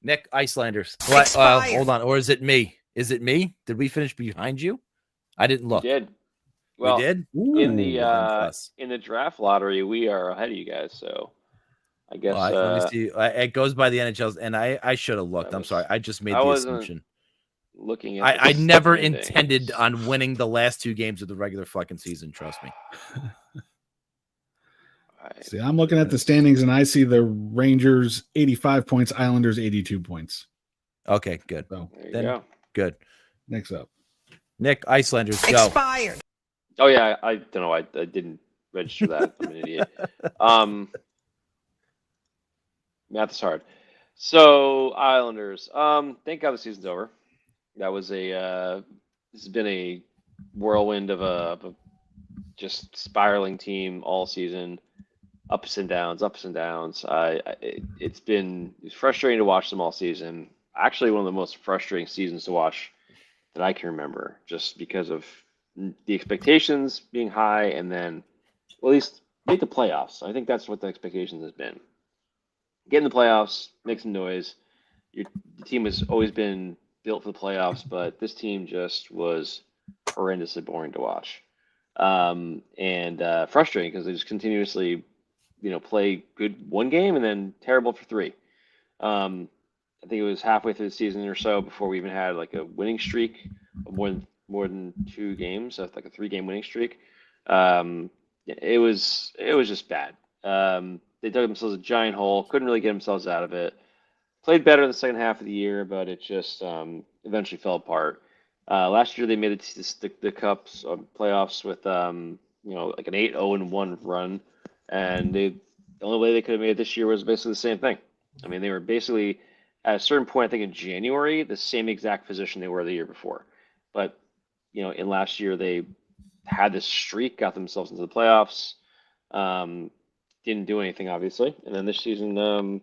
Nick, Icelanders. Hold on. Or is it me? Is it me? Did we finish behind you? I didn't look. We did. Well, we did? In the draft lottery, we are ahead of you guys. So I guess let me see. It goes by the NHL's, and I should have looked. I'm sorry. I just made the assumption. Looking at I never intended on winning the last 2 games of the regular fucking season. Trust me. See, I'm looking at the standings, and I see the Rangers 85 points, Islanders 82 points. Okay, good. So there you go. Good. Next up, Nick, Icelanders, go. Expired. Oh yeah, I don't know. I didn't register that. I'm an idiot. Math is hard. So Islanders. Thank God the season's over. That was this has been a whirlwind of a just spiraling team all season. Ups and downs. It's frustrating to watch them all season. Actually, one of the most frustrating seasons to watch that I can remember, just because of the expectations being high, and then at least make the playoffs. I think that's what the expectations has been. Get in the playoffs, make some noise. The team has always been built for the playoffs, but this team just was horrendously boring to watch, and frustrating because they just continuously play good one game and then terrible for 3. I think it was halfway through the season or so before we even had a winning streak of more than 2 games, so like a 3-game winning streak. It was just bad. They dug themselves a giant hole, couldn't really get themselves out of it. Played better in the second half of the year, but it just eventually fell apart. Last year they made the Cups playoffs with an 8-0-1 run. And the only way they could have made it this year was basically the same thing. I mean, they were basically at a certain point, I think in January, the same exact position they were the year before. But in last year they had this streak, got themselves into the playoffs. Didn't do anything obviously, and then this season, we're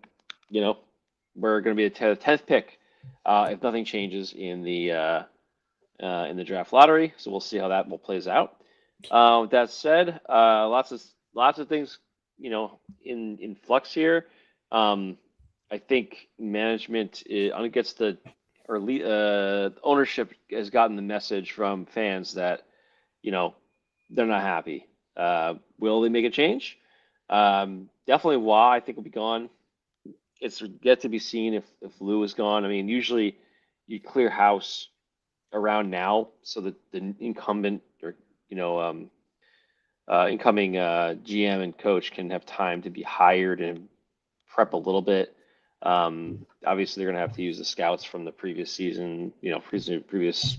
going to be the 10th pick if nothing changes in the draft lottery. So we'll see how that plays out. With that said, lots of things, in flux here. I think management gets ownership has gotten the message from fans that, they're not happy. Will they make a change? Definitely Wah, I think, will be gone. It's yet to be seen if Lou is gone. I mean, usually you clear house around now so that the incumbent or, incoming GM and coach can have time to be hired and prep a little bit. Obviously, they're going to have to use the scouts from the previous season, previous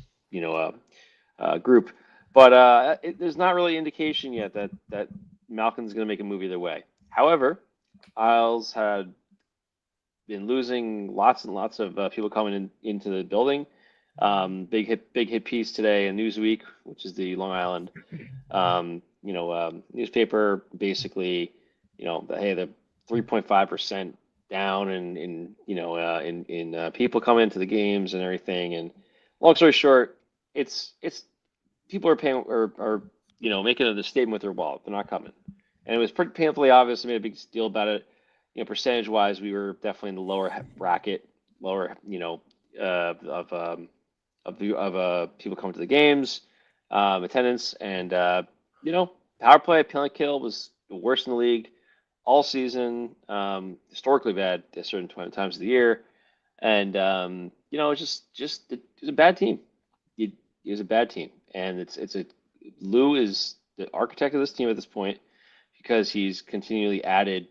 group. But there's not really indication yet that Malkin's going to make a move either way. However, Isles had been losing lots and lots of people coming into the building. Big hit piece today in Newsweek, which is the Long Island newspaper, basically, hey, the 3.5% down in people coming into the games and everything. And long story short, it's people are paying or making a statement with their wallet. They're not coming, and it was pretty painfully obvious. I made a big deal about it. Percentage wise, we were definitely in the lower bracket, of people coming to the games, attendance, and power play, penalty kill was the worst in the league all season, historically bad at certain times of the year, and it's just it was a bad team. is a bad team, and Lou is the architect of this team at this point because he's continually added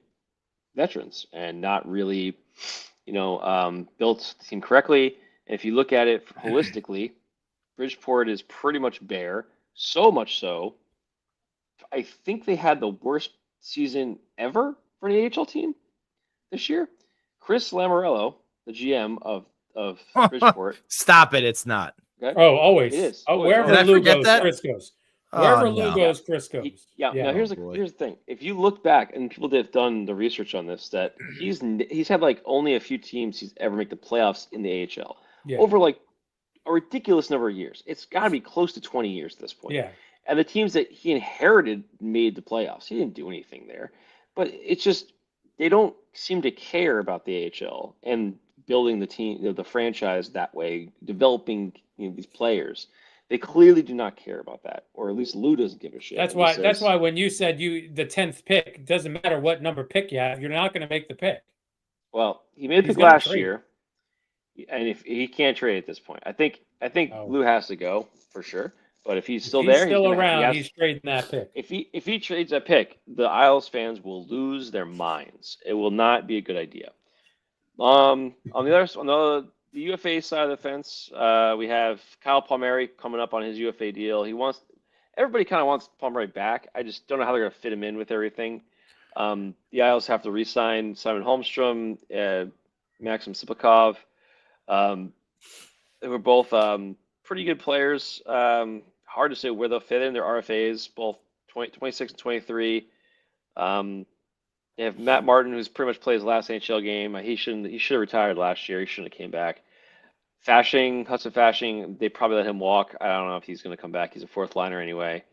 veterans and not really, built the team correctly. And if you look at it holistically, Bridgeport is pretty much bare. So much so, I think they had the worst season ever for an AHL team this year. Chris Lamorello, the GM of Bridgeport. Stop it! It's not. Okay? Oh, always. It is. Oh, Always, wherever Did I Lou forget goes, that? Chris goes. Oh, Wherever Lou no. goes, Chris goes. Now here's boy. here's the thing. If you look back, and people that have done the research on this, that he's had like only a few teams he's ever make the playoffs in the AHL Yeah. over like a ridiculous number of years. It's got to be close to 20 years at this point. Yeah. And the teams that he inherited made the playoffs. He didn't do anything there, but it's just they don't seem to care about the AHL and building the team, the franchise that way, developing these players. They clearly do not care about that, or at least Lou doesn't give a shit. That's He why. says- That's why when you said the 10th pick, it doesn't matter what number pick you have, you're not going to make the pick. Well, he made the He's pick gonna last trade. year, and if he can't trade at this point, I think Oh. Lou has to go for sure. But if he's still If he's there, still he's gonna, around, he has- he's trading that pick. if he trades that pick, the Isles fans will lose their minds. It will not be a good idea. On the UFA side of the fence, we have Kyle Palmieri coming up on his UFA deal. Everybody kind of wants Palmieri back. I just don't know how they're going to fit him in with everything. The Isles have to re-sign Simon Holmstrom, Maxim Sipakov. They were both pretty good players. Hard to say where they'll fit in. They're RFAs, both 26 and 23. They have Matt Martin, who's pretty much played his last NHL game. He should have retired last year. He shouldn't have came back. Hudson Fashing, they probably let him walk. I don't know if he's going to come back. He's a fourth liner anyway.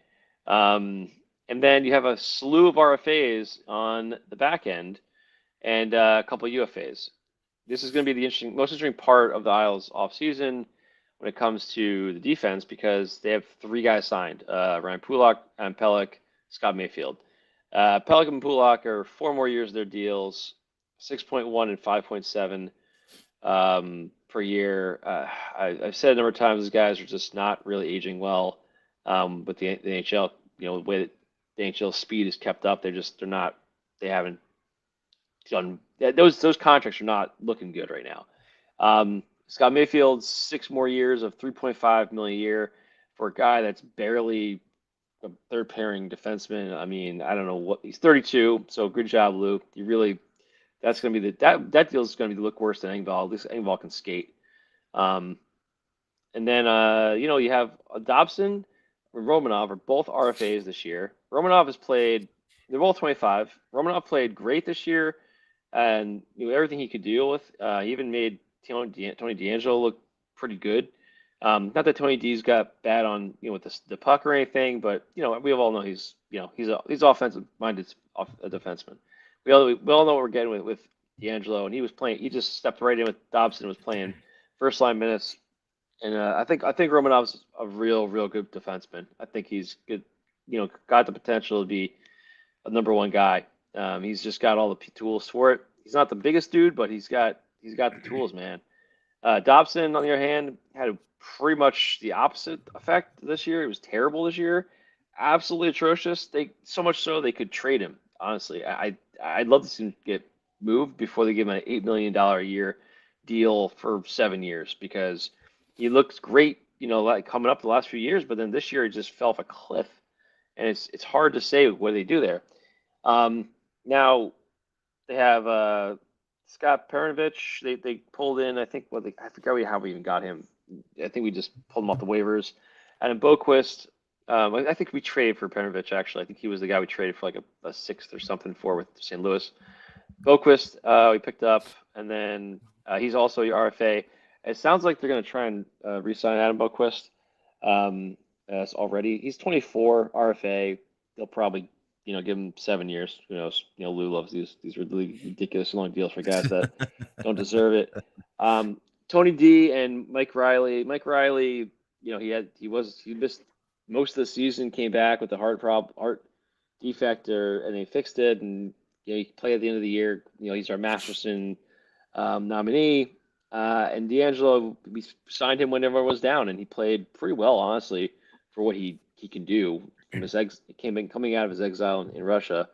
And then you have a slew of RFAs on the back end and a couple of UFAs. This is going to be the most interesting part of the Isles offseason when it comes to the defense because they have three guys signed: Ryan Pulak, Adam Pelech, Scott Mayfield. Pelech and Pulak are 4 more years of their deals, 6.1 and 5.7 per year. I've said a number of times these guys are just not really aging well with the NHL. The way that the NHL speed is kept up, they haven't done those contracts are not looking good right now. Scott Mayfield's 6 more years of $3.5 million a year for a guy that's barely a third pairing defenseman. I mean, I don't know what he's 32. So good job, Lou. That's going to be that deal is going to be look worse than Engvall. At least Engvall can skate. And then you have Dobson and Romanov are both RFAs this year. Romanov has played. They're both 25. Romanov played great this year, and everything he could deal with. He even made Tony DeAngelo look pretty good. Not that Tony D's got bad on with the puck or anything, but we all know he's offensive minded a defenseman. We all know what we're getting with DeAngelo, and he was playing. He just stepped right in with Dobson and was playing first line minutes. And I think Romanov's a real good defenseman. I think he's good. Got the potential to be a number one guy. He's just got all the tools for it. He's not the biggest dude, but he's got the tools, man. Dobson, on the other hand, had pretty much the opposite effect this year. He was terrible this year, absolutely atrocious. So much so they could trade him. Honestly, I'd love to see him get moved before they give him an $8 million a year deal for 7 years because he looked great, like coming up the last few years, but then this year he just fell off a cliff, and it's hard to say what they do there. Now they have Scott Perunovich. They pulled in. I think I forgot how we even got him. I think we just pulled him off the waivers. And then Boquist. I think we traded for Perunovich. Actually, I think he was the guy we traded for like a sixth or something for with St. Louis. Boquist we picked up, and then he's also your RFA. It sounds like they're going to try and re-sign Adam Boquist already. He's 24, RFA. They'll probably give him 7 years. Who knows? Lou loves these really ridiculous long deals for guys that don't deserve it. Tony D and Mike Riley. Mike Riley, he missed most of the season. Came back with a heart defect, and they fixed it. And he played at the end of the year. He's our Masterson nominee. And D'Angelo, we signed him when everyone was down, and he played pretty well, honestly, for what he can do from his coming out of his exile in Russia.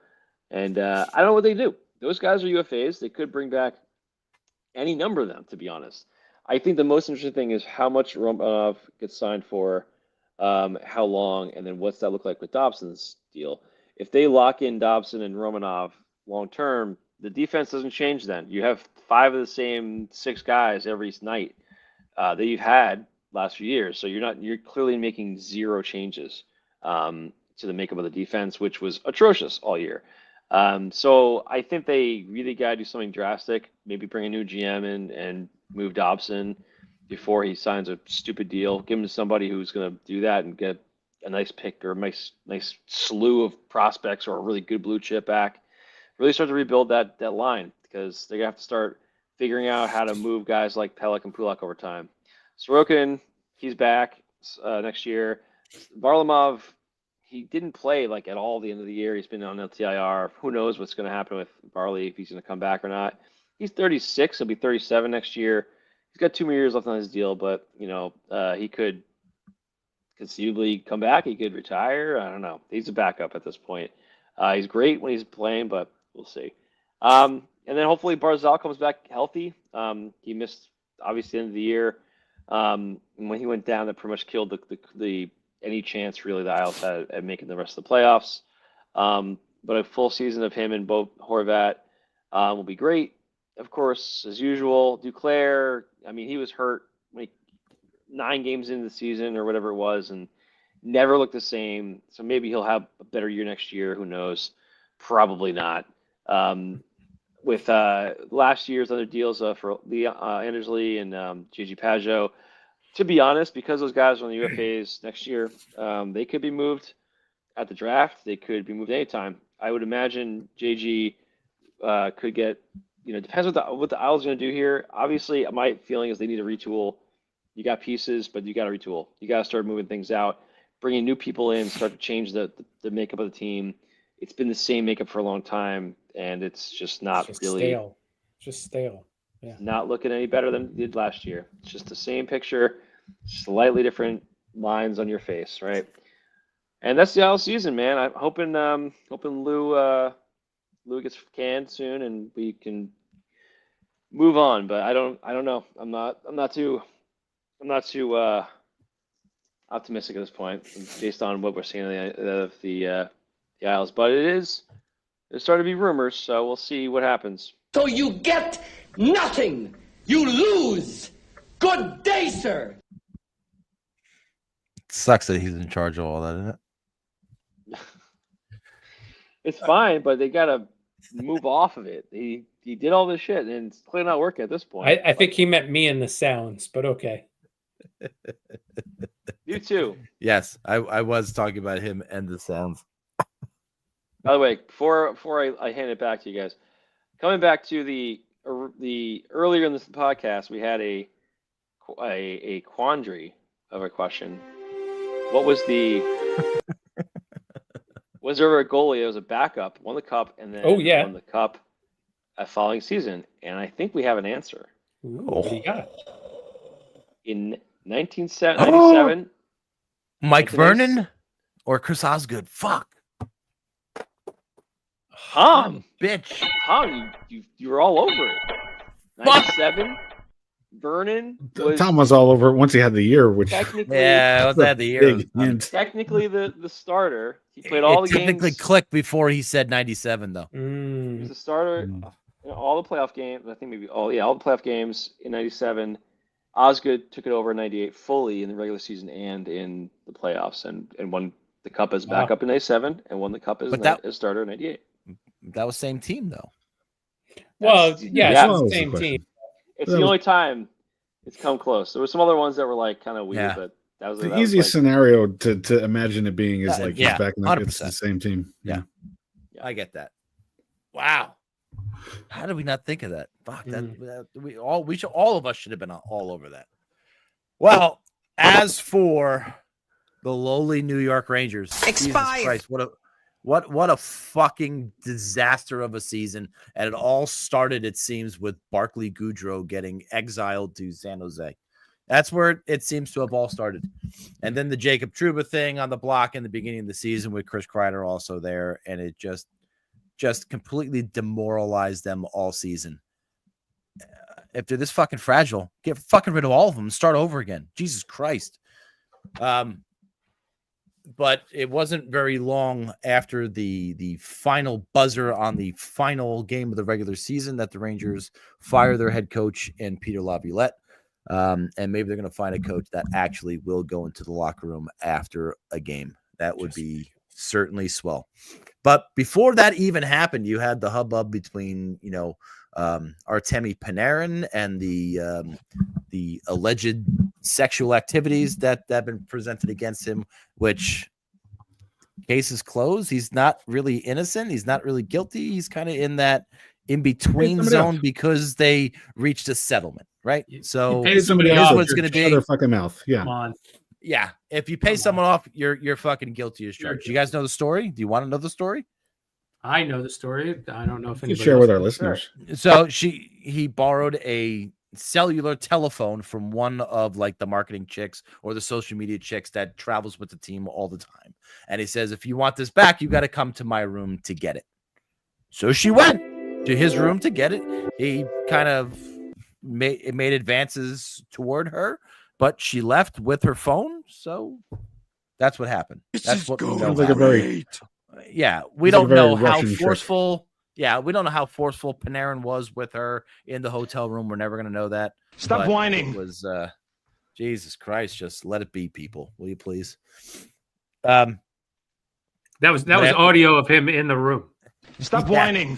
And I don't know what they do. Those guys are UFAs. They could bring back any number of them, to be honest. I think the most interesting thing is how much Romanov gets signed for, how long, and then what's that look like with Dobson's deal. If they lock in Dobson and Romanov long term, the defense doesn't change then. You have 5 of the same 6 guys every night that you've had last few years. So you're clearly making 0 changes to the makeup of the defense, which was atrocious all year. So I think they really got to do something drastic, maybe bring a new GM in and move Dobson before he signs a stupid deal. Give him to somebody who's going to do that and get a nice pick or a nice slew of prospects or a really good blue chip back. Really start to rebuild that line, because they're going to have to start figuring out how to move guys like Pelech and Pulak over time. Sorokin, he's back next year. Varlamov, he didn't play like at all at the end of the year. He's been on LTIR. Who knows what's going to happen with Varley, if he's going to come back or not. He's 36. He'll be 37 next year. He's got 2 more years left on his deal, but he could conceivably come back. He could retire. I don't know. He's a backup at this point. He's great when he's playing, but we'll see. And then hopefully Barzal comes back healthy. He missed obviously the end of the year. And when he went down, that pretty much killed the any chance really the Isles had at making the rest of the playoffs. But a full season of him and Bo Horvat will be great. Of course, as usual, Duclair, I mean, he was hurt 9 games into the season or whatever it was, and never looked the same. So maybe he'll have a better year next year. Who knows? Probably not. With last year's other deals for Anders Lee and JG Pageau, to be honest, because those guys are on the UFAs next year, they could be moved at the draft. They could be moved anytime. I would imagine JG could get, depends what the Isles are going to do here. Obviously, my feeling is they need to retool. You got pieces, but you got to retool. You got to start moving things out, bringing new people in, start to change the makeup of the team. It's been the same makeup for a long time, and it's just not really stale. Just stale. Yeah. Not looking any better than it did last year. It's just the same picture, slightly different lines on your face, right? And that's the Isle season, man. I'm hoping Lou gets canned soon and we can move on. But I don't know. I'm not too optimistic at this point, based on what we're seeing of the Isles. But there's starting to be rumors, so we'll see what happens. So you get nothing. You lose. Good day, sir. It sucks that he's in charge of all that, isn't it? It's fine, but they gotta move off of it. He did all this shit, and it's clearly not working at this point. I think he meant me in the sounds, but okay. You too. Yes, I was talking about him and the sounds. By the way, before I hand it back to you guys, coming back to the earlier in this podcast, we had a quandary of a question. What was was there a goalie that was a backup, won the cup, and then won the cup a following season? And I think we have an answer. Ooh, what do you got? In 1997, Mike Vernon or Chris Osgood? Fuck. Tom, bitch. Tom, you were all over it. 97. Vernon was Tom was all over it once he had the year, which technically, once I had the year. Technically the starter. He played all the games. Technically clicked before he said 97, though. He was the starter in all the playoff games. I think maybe all the playoff games in 97. Osgood took it over in 98 fully in the regular season and in the playoffs, and won the cup as backup in 97 and won the cup as starter in 98. That was same team, though. Well, it's the same team. It's the only time it's come close. There were some other ones that were like kind of weird, but that was the easiest scenario to imagine it being is like he's back in it's the same team. Yeah, I get that. Wow, how did we not think of that? Fuck that. All of us should have been all over that. Well, as for the lowly New York Rangers, Jesus Christ, What a fucking disaster of a season. And it all started, it seems, with Barkley Goudreau getting exiled to San Jose. That's where it seems to have all started. And then the Jacob Trouba thing on the block in the beginning of the season with Chris Kreider also there. And it just completely demoralized them all season. If they're this fucking fragile, get fucking rid of all of them and start over again. Jesus Christ. But it wasn't very long after the final buzzer on the final game of the regular season that the Rangers fire their head coach and Peter Laviolette. And maybe they're going to find a coach that actually will go into the locker room after a game. That would be certainly swell. But before that even happened, you had the hubbub between, Artemi Panarin and the alleged sexual activities that have been presented against him, which case is closed. He's not really innocent. He's not really guilty. He's kind of in that in-between zone because they reached a settlement, right? So here's what's going to be their fucking mouth. Yeah. Come on. Yeah. If you pay someone off, you're fucking guilty as charged. Do you guys know the story? Do you want to know the story? I know the story. I don't know if anybody share with our else listeners. So he borrowed a cellular telephone from one of like the marketing chicks or the social media chicks that travels with the team all the time. And he says, if you want this back, you got to come to my room to get it. So she went to his room to get it. He kind of made advances toward her, but she left with her phone. So that's what happened. That's what we know. Sounds like a very we don't know how Russian forceful. Trick. Yeah, we don't know how forceful Panarin was with her in the hotel room. We're never going to know that. Stop whining. It was Jesus Christ, just let it be, people. Will you please? That was audio of him in the room. Stop whining.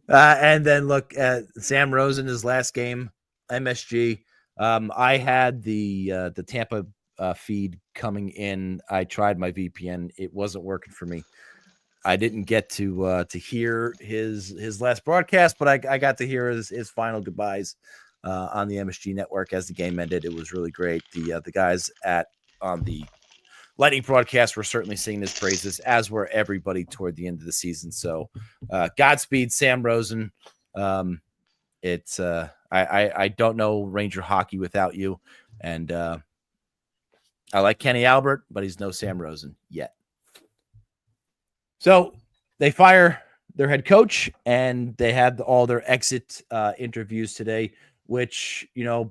And then look at Sam Rosen, his last game, MSG. I had the Tampa feed coming in. I tried my VPN. It wasn't working for me. I didn't get to hear his last broadcast, but I got to hear his final goodbyes on the MSG network as the game ended. It was really great. The guys on the Lightning broadcast were certainly singing his praises, as were everybody toward the end of the season. So Godspeed, Sam Rosen. It's I don't know Ranger hockey without you. And I like Kenny Albert, but he's no Sam Rosen yet. So they fire their head coach, and they had all their exit interviews today, which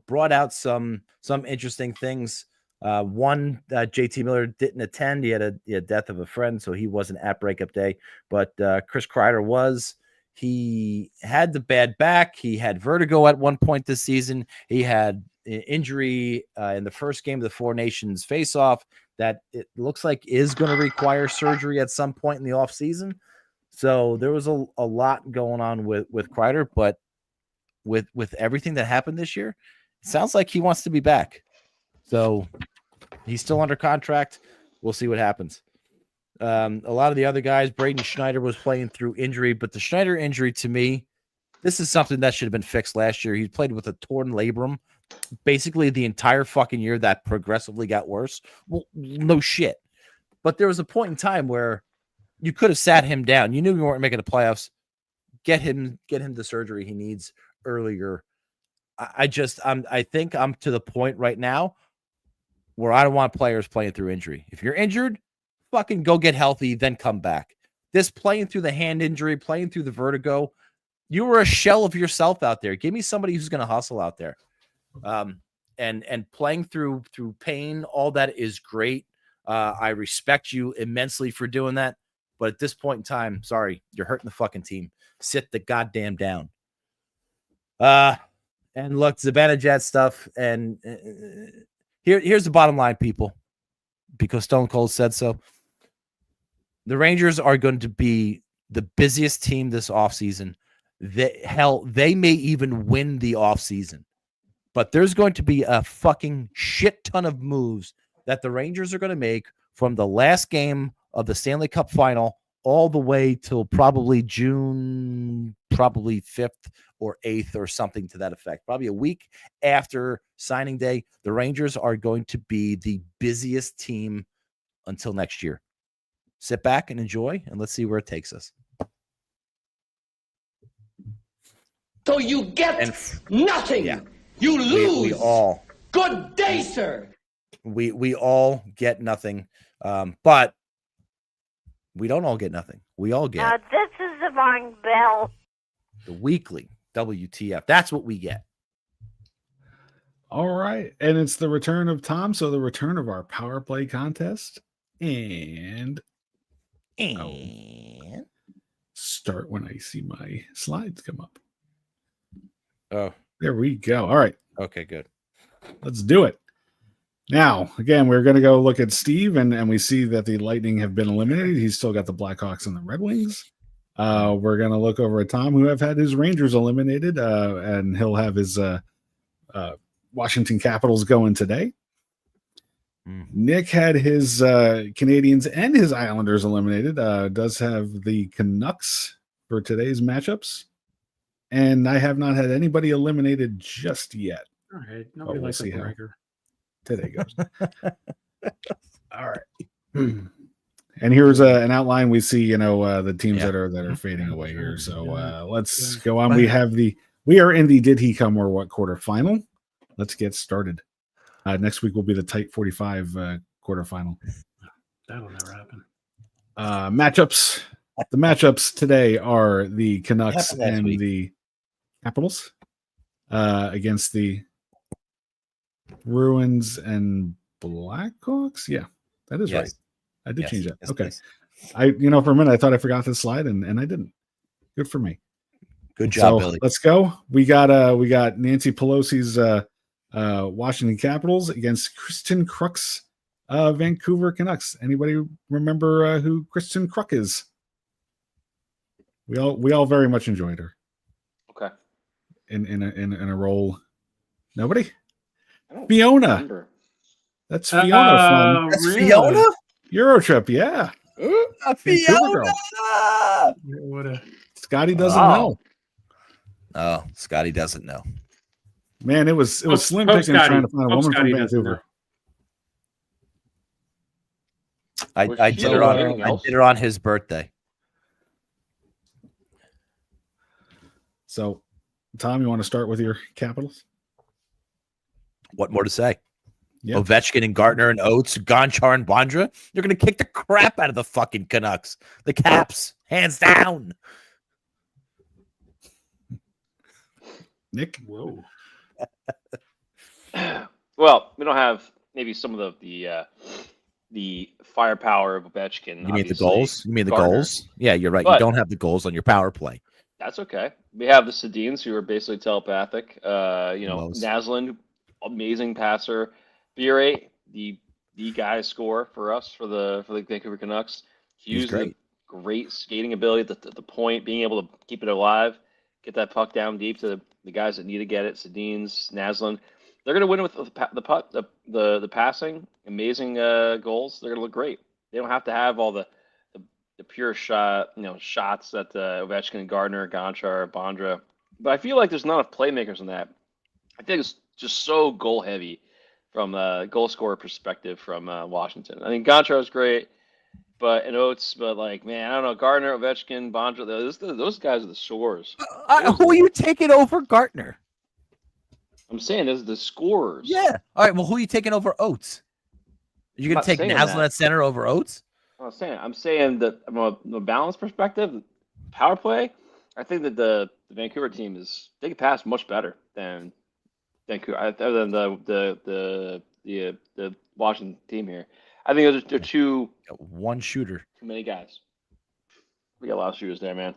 brought out some interesting things. One, JT Miller didn't attend. He had a death of a friend, so he wasn't at breakup day. But Chris Kreider was. He had the bad back. He had vertigo at one point this season. He had an injury in the first game of the Four Nations face-off that it looks like is going to require surgery at some point in the offseason. So there was a lot going on with Kreider, but with everything that happened this year, it sounds like he wants to be back. So he's still under contract. We'll see what happens. A lot of the other guys, Braden Schneider was playing through injury, but the Schneider injury, to me, this is something that should have been fixed last year. He played with a torn labrum basically the entire fucking year that progressively got worse. Well, no shit. But there was a point in time where you could have sat him down. You knew we weren't making the playoffs. Get him the surgery he needs earlier. I think I'm to the point right now where I don't want players playing through injury. If you're injured, fucking go get healthy, then come back. This playing through the hand injury, playing through the vertigo, you were a shell of yourself out there. Give me somebody who's going to hustle out there. And playing through pain, all that is great. I respect you immensely for doing that. But at this point in time, sorry, you're hurting the fucking team. Sit the goddamn down. And look, Zibanejad stuff. And here's the bottom line, people, because Stone Cold said so. The Rangers are going to be the busiest team this offseason. They may even win the offseason. But there's going to be a fucking shit ton of moves that the Rangers are going to make from the last game of the Stanley Cup final all the way till probably June probably 5th or 8th or something to that effect. Probably a week after signing day, the Rangers are going to be the busiest team until next year. Sit back and enjoy, and let's see where it takes us. So you get nothing. Yeah. You lose. We all Good day, sir. we all get nothing, but we don't all get nothing. We all get this is the wrong bell. the weekly WTF. That's what we get. All right. And it's the return of Tom. So the return of our power play contest. And start when I see my slides come up. Oh, there we go. All right. Okay, good. Let's do it. Now, again, we're going to go look at Steve, and we see that the Lightning have been eliminated. He's still got the Blackhawks and the Red Wings. We're going to look over at Tom, who have had his Rangers eliminated, and he'll have his Washington Capitals going today. Nick had his Canadians and his Islanders eliminated. Does have the Canucks for today's matchups. And I have not had anybody eliminated just yet. All right. Nobody likes see a how breaker. today goes. All right. And here's an outline. We see, the teams that are fading away here. So let's go on. We are in the Did He Come or What quarterfinal. Let's get started. Next week will be the tight 45 quarterfinal. That'll never happen. Matchups. The matchups today are the Canucks and the Capitals against the Bruins and Blackhawks. Yeah, that is right. I did change that. Okay. Yes. For a minute I thought I forgot this slide and I didn't. Good for me. Good job, so Billy. Let's go. We got Nancy Pelosi's Washington Capitals against Kristen Kruk's Vancouver Canucks. Anybody remember who Kristen Kruk is? We all very much enjoyed her. Okay. In a role. Nobody? Fiona. Remember. That's Fiona from Fiona? Eurotrip, yeah. Fiona. Scotty doesn't know. Oh, Scotty doesn't know. Man, it was slim pickings trying to find a woman from Vancouver. I did her on his birthday. So, Tom, you want to start with your Capitals? What more to say? Yeah. Ovechkin and Gartner and Oates, Gonchar and Bondra. They're going to kick the crap out of the fucking Canucks. The Caps, hands down. Nick? Whoa. Well, we don't have maybe some of the firepower of Ovechkin. You mean the goals? You mean the Gardner. goals? Yeah, you're right. But you don't have the goals on your power play. That's okay. We have the Sedins, who are basically telepathic. Most. Naslund, amazing passer. Bure, the guy scorer for us for the Vancouver Canucks. He's great. Great skating ability at the point, being able to keep it alive, get that puck down deep to the guys that need to get it. Sedins, Naslund. They're going to win with the passing, amazing goals. They're going to look great. They don't have to have all the pure shots that Ovechkin, Gardner, Gonchar, Bondra. But I feel like there's not enough playmakers in that. I think it's just so goal heavy from a goal scorer perspective from Washington. I think Gonchar is great, but Oates, but man, I don't know, Gardner, Ovechkin, Bondra, those guys are the scorers. Who are you taking over Gartner? I'm saying this is the scorers. Yeah. All right. Well, who are you taking over Oates? Are you going to take Naslund at center over Oates? I'm saying that from a balance perspective, power play, I think that the Vancouver team they can pass much better than Vancouver, other than the Washington team here. I think they're too one shooter. Too many guys. We got a lot of shooters there, man.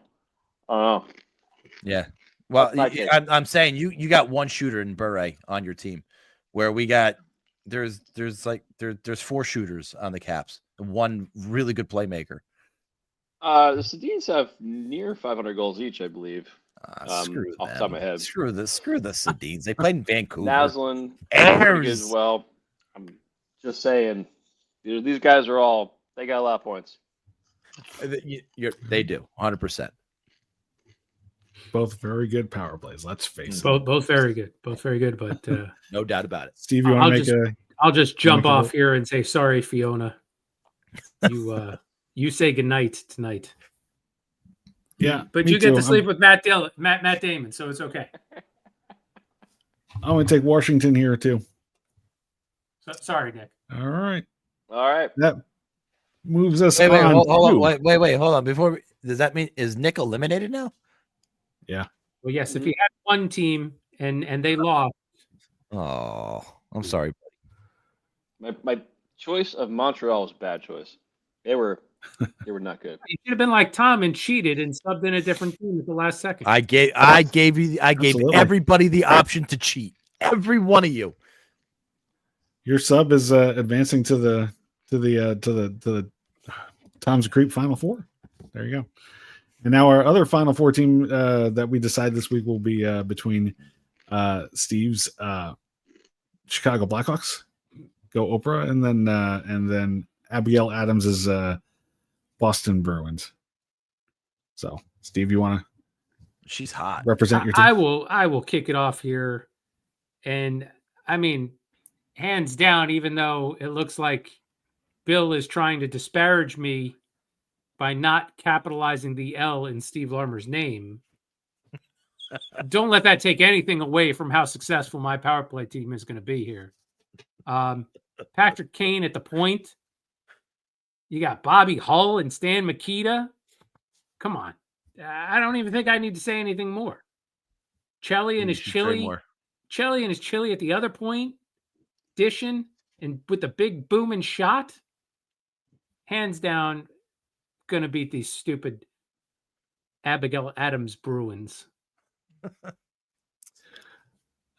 I don't know. Yeah. Well, I'm saying you got one shooter in Bure on your team, where we got there's 4 shooters on the Caps and one really good playmaker. The Sedins have near 500 goals each, I believe. Screw off the top of my head. Screw the Sedins. They played in Vancouver. Naslund, pretty good as well. I'm just saying, these guys they got a lot of points. They do 100%. both very good power plays. Let's face it. Both very good. Both very good. But No doubt about it. Steve, you want to make I'll just jump make a off vote? here and say sorry, Fiona. You say goodnight tonight. Yeah, But me you get too. to sleep with Matt Damon, so it's okay. I'm going to take Washington here too. So, sorry, Nick. All right. All right. That moves us Wait, on. hold to- on. Wait, hold on. Does that mean is Nick eliminated now? Yeah. Well, yes, if you had one team and they lost, Oh, I'm sorry. My choice of Montreal was a bad choice. They were not good. you should have been like Tom and cheated and subbed in a different team at the last second. I gave Absolutely. everybody the option to cheat. Every one of you. Your sub is advancing to the Tom's Creep Final Four. There you go. And now our other Final Four team that we decide this week will be between Steve's Chicago Blackhawks, go Oprah, and then Abigail Adams's Boston Bruins. So, Steve, you want to She's hot. represent your team? I will kick it off here, and I mean, hands down. Even though it looks like Bill is trying to disparage me by not capitalizing the L in Steve Larmer's name, don't let that take anything away from how successful my power play team is going to be here. Patrick Kane at the point. You got Bobby Hull and Stan Mikita. Come on. I don't even think I need to say anything more. Chelly and his chili. Chelly and his chili at the other point. Dishing and with the big booming shot. Hands down, gonna beat these stupid Abigail Adams Bruins.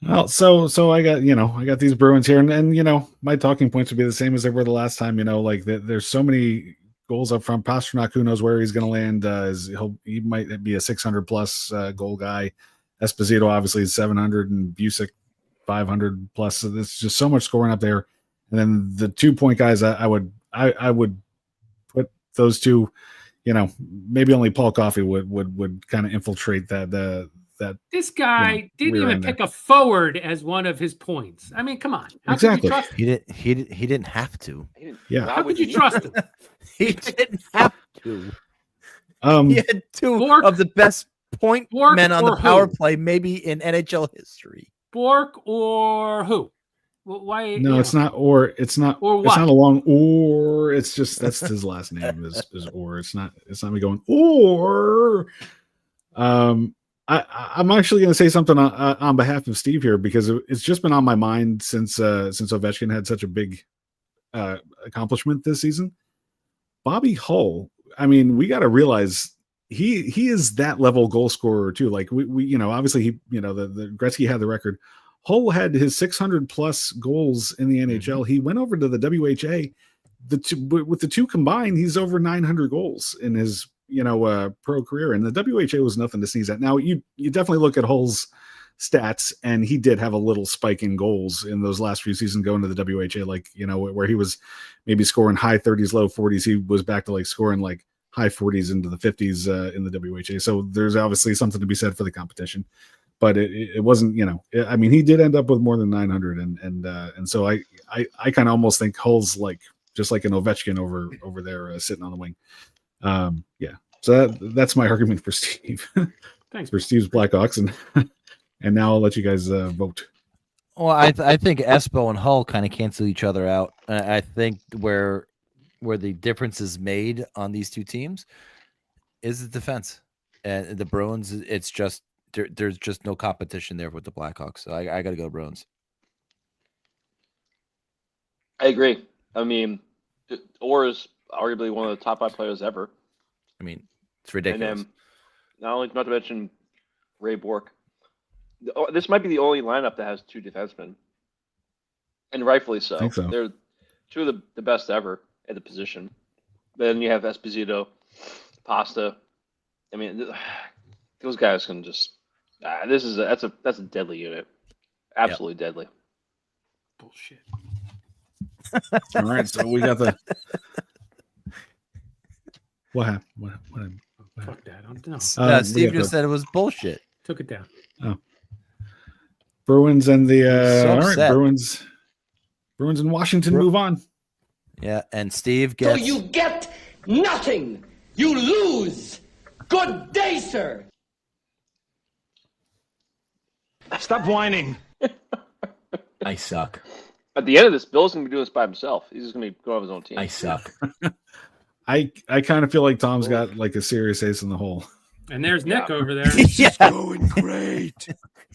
Well, so I got these Bruins here, and my talking points would be the same as they were the last time. Like there's so many goals up front. Pasternak, who knows where he's going to land? He might be a 600 plus goal guy. Esposito obviously is 700, and Busick 500 plus. So there's just so much scoring up there. And then the 2-point guys, I would put those two. Maybe only Paul Coffey would kind of infiltrate that. This guy didn't even pick a forward as one of his points. I mean, come on. How Exactly. could you trust him? He didn't have to. Yeah. How could you trust him? He didn't have to. He had two Bork- of the best point Bork men on the or power who? play, maybe in NHL history. Bork or who? Well, why? No, it's not. Or it's not. Or It's what? not a long. Or it's just that's his last name is or. It's not. It's not me going or. I'm actually going to say something on behalf of Steve here because it's just been on my mind since Ovechkin had such a big accomplishment this season. Bobby Hull. I mean, we got to realize he is that level goal scorer too. Like we obviously he the Gretzky had the record. Hull had his 600 plus goals in the NHL. He went over to the WHA. With the two combined, he's over 900 goals in his pro career, and the WHA was nothing to sneeze at. Now you definitely look at Hull's stats, and he did have a little spike in goals in those last few seasons going to the WHA, like where he was maybe scoring high 30s, low 40s. He was back to like scoring like high 40s into the 50s in the WHA. So there's obviously something to be said for the competition, but it wasn't. I mean, he did end up with more than 900, and so I kind of almost think Hull's like just like an Ovechkin over there sitting on the wing. So that's my argument for Steve. Thanks for Steve's Blackhawks, and now I'll let you guys vote. Well, I think Espo and Hull kind of cancel each other out. I think where the difference is made on these two teams is the defense. And the Bruins, it's just there's just no competition there with the Blackhawks. So I got to go Bruins. I agree. I mean, Orr is arguably one of the top 5 players ever. I mean, it's ridiculous. And then, not to mention Ray Bork. This might be the only lineup that has 2 defensemen, and rightfully so. I think so. They're 2 of the best ever at the position. Then you have Esposito, Pasta. I mean, those guys can just. That's a deadly unit. Absolutely deadly. Bullshit. All right, so we got the. What happened? What happened? Fuck that. No, Steve just said it was bullshit. took it down. Bruins and the so all right, upset. Bruins in Washington move on. Yeah, and Steve So gets. you get nothing. You lose. Good day, sir. Stop whining. I suck. At the end of this, Bill's gonna be doing this by himself. He's just gonna be going on his own team. I suck. I kind of feel like Tom's got like a serious ace in the hole. And there's Nick over there. Yeah. Going great.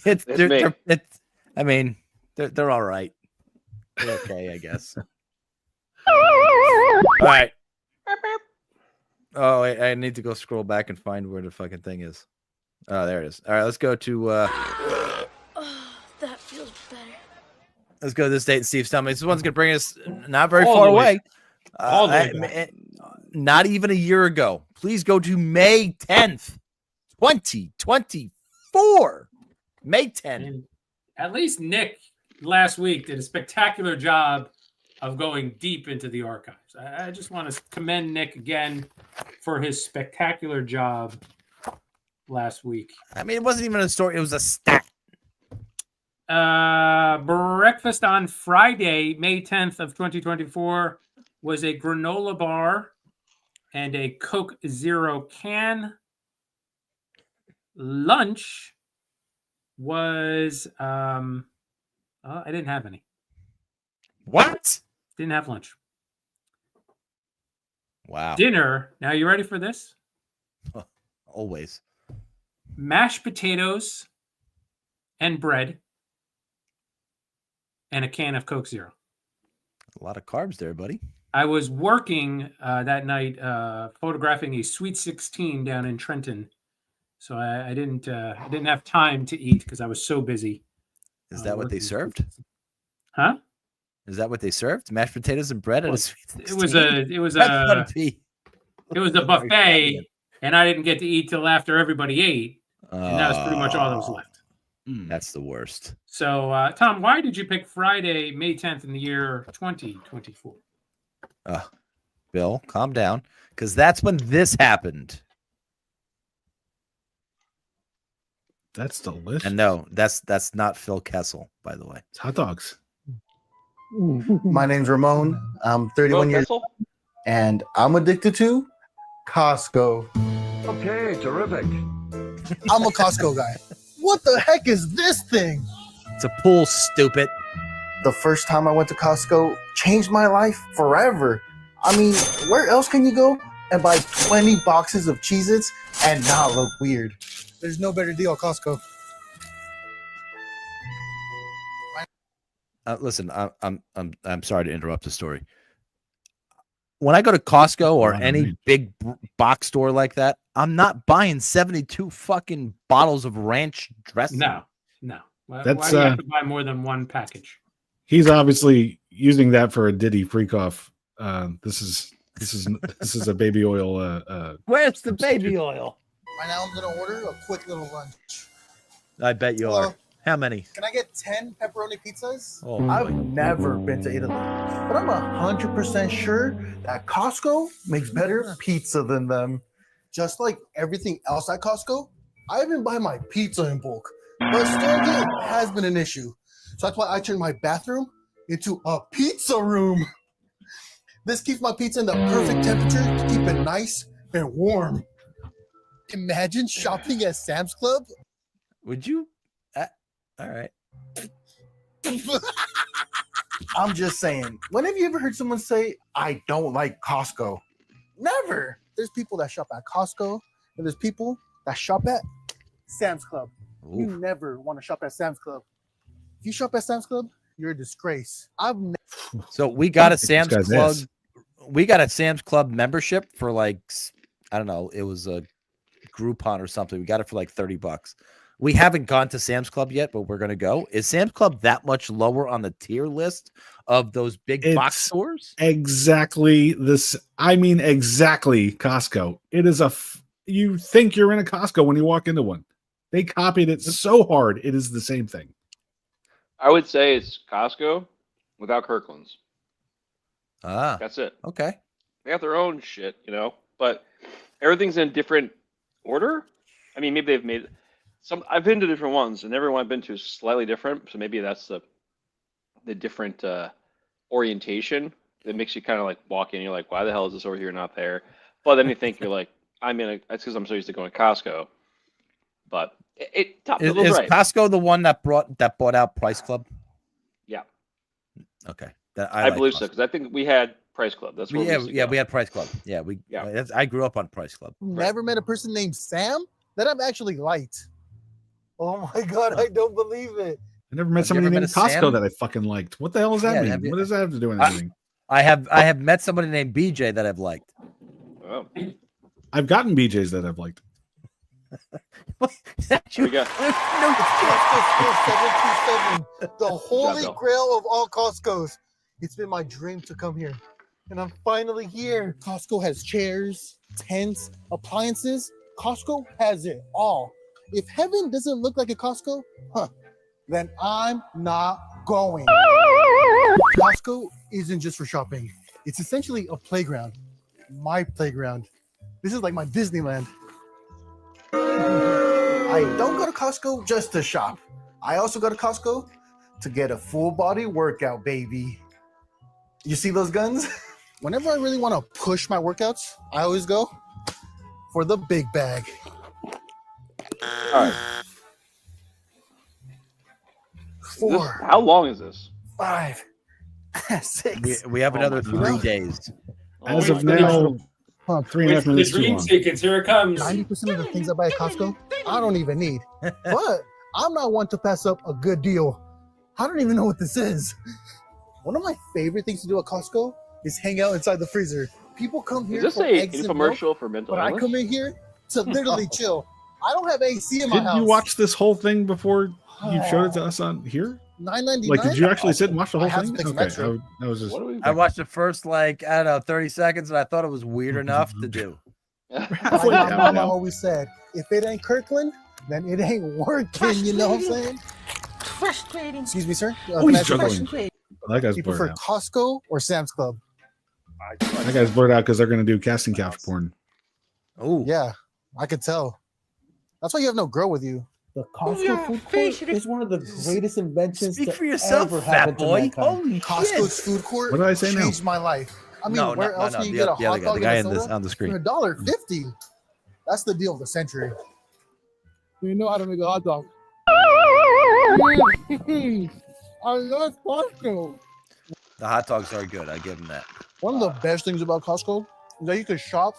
It's me. I mean, they're all right. They're okay, I guess. All right. Oh, wait, I need to go scroll back and find where the fucking thing is. Oh, there it is. All right, let's go to Oh, that feels better. let's go to this date and Steve's telling me this one's gonna bring us not very All far the way away. All the way back. Not even a year ago. Please go to May 10th, 2024. May 10th. And at least Nick last week did a spectacular job of going deep into the archives. I just want to commend Nick again for his spectacular job last week. I mean, it wasn't even a story, it was a stat. Breakfast on Friday, May 10th of 2024 was a granola bar and a Coke Zero can. Lunch was I didn't have any. What? Didn't have lunch. Wow. Dinner. Now you ready for this? Always. Mashed potatoes and bread and a can of Coke Zero. A lot of carbs there, buddy. I was working that night photographing a Sweet 16 down in Trenton. So I didn't have time to eat because I was so busy. Is that what they working. served? Huh? Is that what they served? Mashed potatoes and bread at a Sweet 16? It was That's gotta a be- buffet, and I didn't get to eat till after everybody ate, and that was pretty much all that was left. That's the worst. So, Tom, why did you pick Friday, May 10th in the year 2024? Bill, calm down, because that's when this happened. That's delicious. And no, that's not Phil Kessel, by the way. It's hot dogs. My name's Ramon. I'm 31 years old, and I'm addicted to Costco. Okay, terrific. I'm a Costco guy. What the heck is this thing? It's a pool, stupid. The first time I went to Costco changed my life forever. I mean, where else can you go and buy 20 boxes of Cheez-Its and not look weird? There's no better deal at Costco. Listen, I'm sorry to interrupt the story. When I go to Costco or any big box store like that, I'm not buying 72 fucking bottles of ranch dressing. No. Why That's, do you have to buy more than one package? He's obviously using that for a Diddy freak off. This is a baby oil. Where's the baby oil? Right now, I'm going to order a quick little lunch. I bet you are. How many? Can I get 10 pepperoni pizzas? Oh, I've boy. never been to Italy, but I'm 100% sure that Costco makes better pizza than them. Just like everything else at Costco, I even buy my pizza in bulk, but storing it has been an issue. So that's why I turned my bathroom into a pizza room. This keeps my pizza in the perfect temperature to keep it nice and warm. Imagine shopping at Sam's Club. Would you? All right. I'm just saying, when have you ever heard someone say, I don't like Costco? Never. There's people that shop at Costco, and there's people that shop at Sam's Club. Oof. You never want to shop at Sam's Club. If you shop at Sam's Club, you're a disgrace. So we got a Sam's guy's Club. ass. We got a Sam's Club membership for like, I don't know, it was a Groupon or something. We got it for like $30. We haven't gone to Sam's Club yet, but we're going to go. Is Sam's Club that much lower on the tier list of those big box stores? Exactly this. I mean, exactly Costco. It is you think you're in a Costco when you walk into one. They copied it so hard. It is the same thing. I would say it's Costco without Kirkland's. Ah, That's it. okay. They got their own shit, but everything's in different order. I mean, maybe they've made some. I've been to different ones, and every one I've been to is slightly different. So maybe that's the different orientation that makes you kind of like walk in. You're like, why the hell is this over here, not there? But then you think you're like, that's because I'm so used to going to Costco. But Top Is Fiddle's right. Costco the one that bought out Price Club? Yeah. Okay. I like believe Costco. so because I think we had Price Club. That's where we had Price Club. Yeah, I grew up on Price Club. Never met a person named Sam that I've actually liked. Oh my god, I don't believe it. I never met somebody named Costco that I fucking liked. What the hell does that mean? What does that have to do with anything? I have met somebody named BJ that I've liked. Oh. I've gotten BJs that I've liked. We got Costco 727, the holy grail of all Costcos. It's been my dream to come here, and I'm finally here. Costco has chairs, tents, appliances. Costco has it all. If heaven doesn't look like a Costco, then I'm not going. Costco isn't just for shopping. It's essentially a playground. My playground. This is like my Disneyland. I don't go to Costco just to shop. I also go to Costco to get a full body workout, baby. You see those guns? Whenever I really want to push my workouts, I always go for the big bag. All right. 4. How long is this? 5. 6. We have another 3 days. As of now, 3.5 minutes The dream too long. sequence, here it comes. 90% of the things I buy at Costco, I don't even need. But I'm not one to pass up a good deal. I don't even know what this is. One of my favorite things to do at Costco is hang out inside the freezer. People come here Is this for an eggs and milk, infomercial for mental but I illness? come in here to literally chill. I don't have AC in my Did house. you watch this whole thing before you showed it to us on here? $9.99. Like, did you actually sit and watch the I whole have thing? to pay some Okay, extra. I was just. I watched the first 30 seconds, and I thought it was weird enough to do. Like my mama always said, if it ain't Kirkland, then it ain't working. You know what I'm saying? Frustrating. Excuse me, sir. Oh, Can I he's ask you a struggling. question? That guy's Do you blurred prefer out. Costco or Sam's Club? That guy's blurred out because they're going to do casting couch porn. Oh, Yeah, I could tell. That's why you have no girl with you. The Costco food court is one of the greatest inventions Speak to for yourself, ever fat happen to boy. mankind. Holy Costco's shit. food court What did I say now? changed my life. I mean, where else can you get a the hot other guy, dog the guy and in a this soda on the for screen. $1.50? That's the deal of the century. You know how to make a hot dog. I love Costco. The hot dogs are good. I give them that. One of the best things about Costco is that you can shop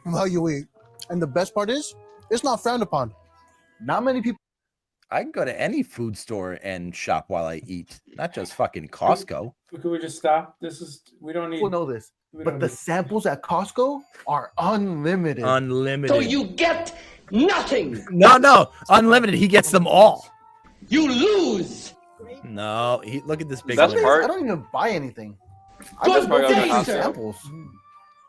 while you eat. And the best part is, it's not frowned upon. Not many people. I can go to any food store and shop while I eat, not just fucking Costco. Could we just stop? We don't need. People know this, we but don't the need- samples at Costco are unlimited. Unlimited. So you get nothing. No, unlimited. He gets them all. You lose. No, look at this big Best limit. part- I don't even buy anything. I Good just go day, for sir. samples.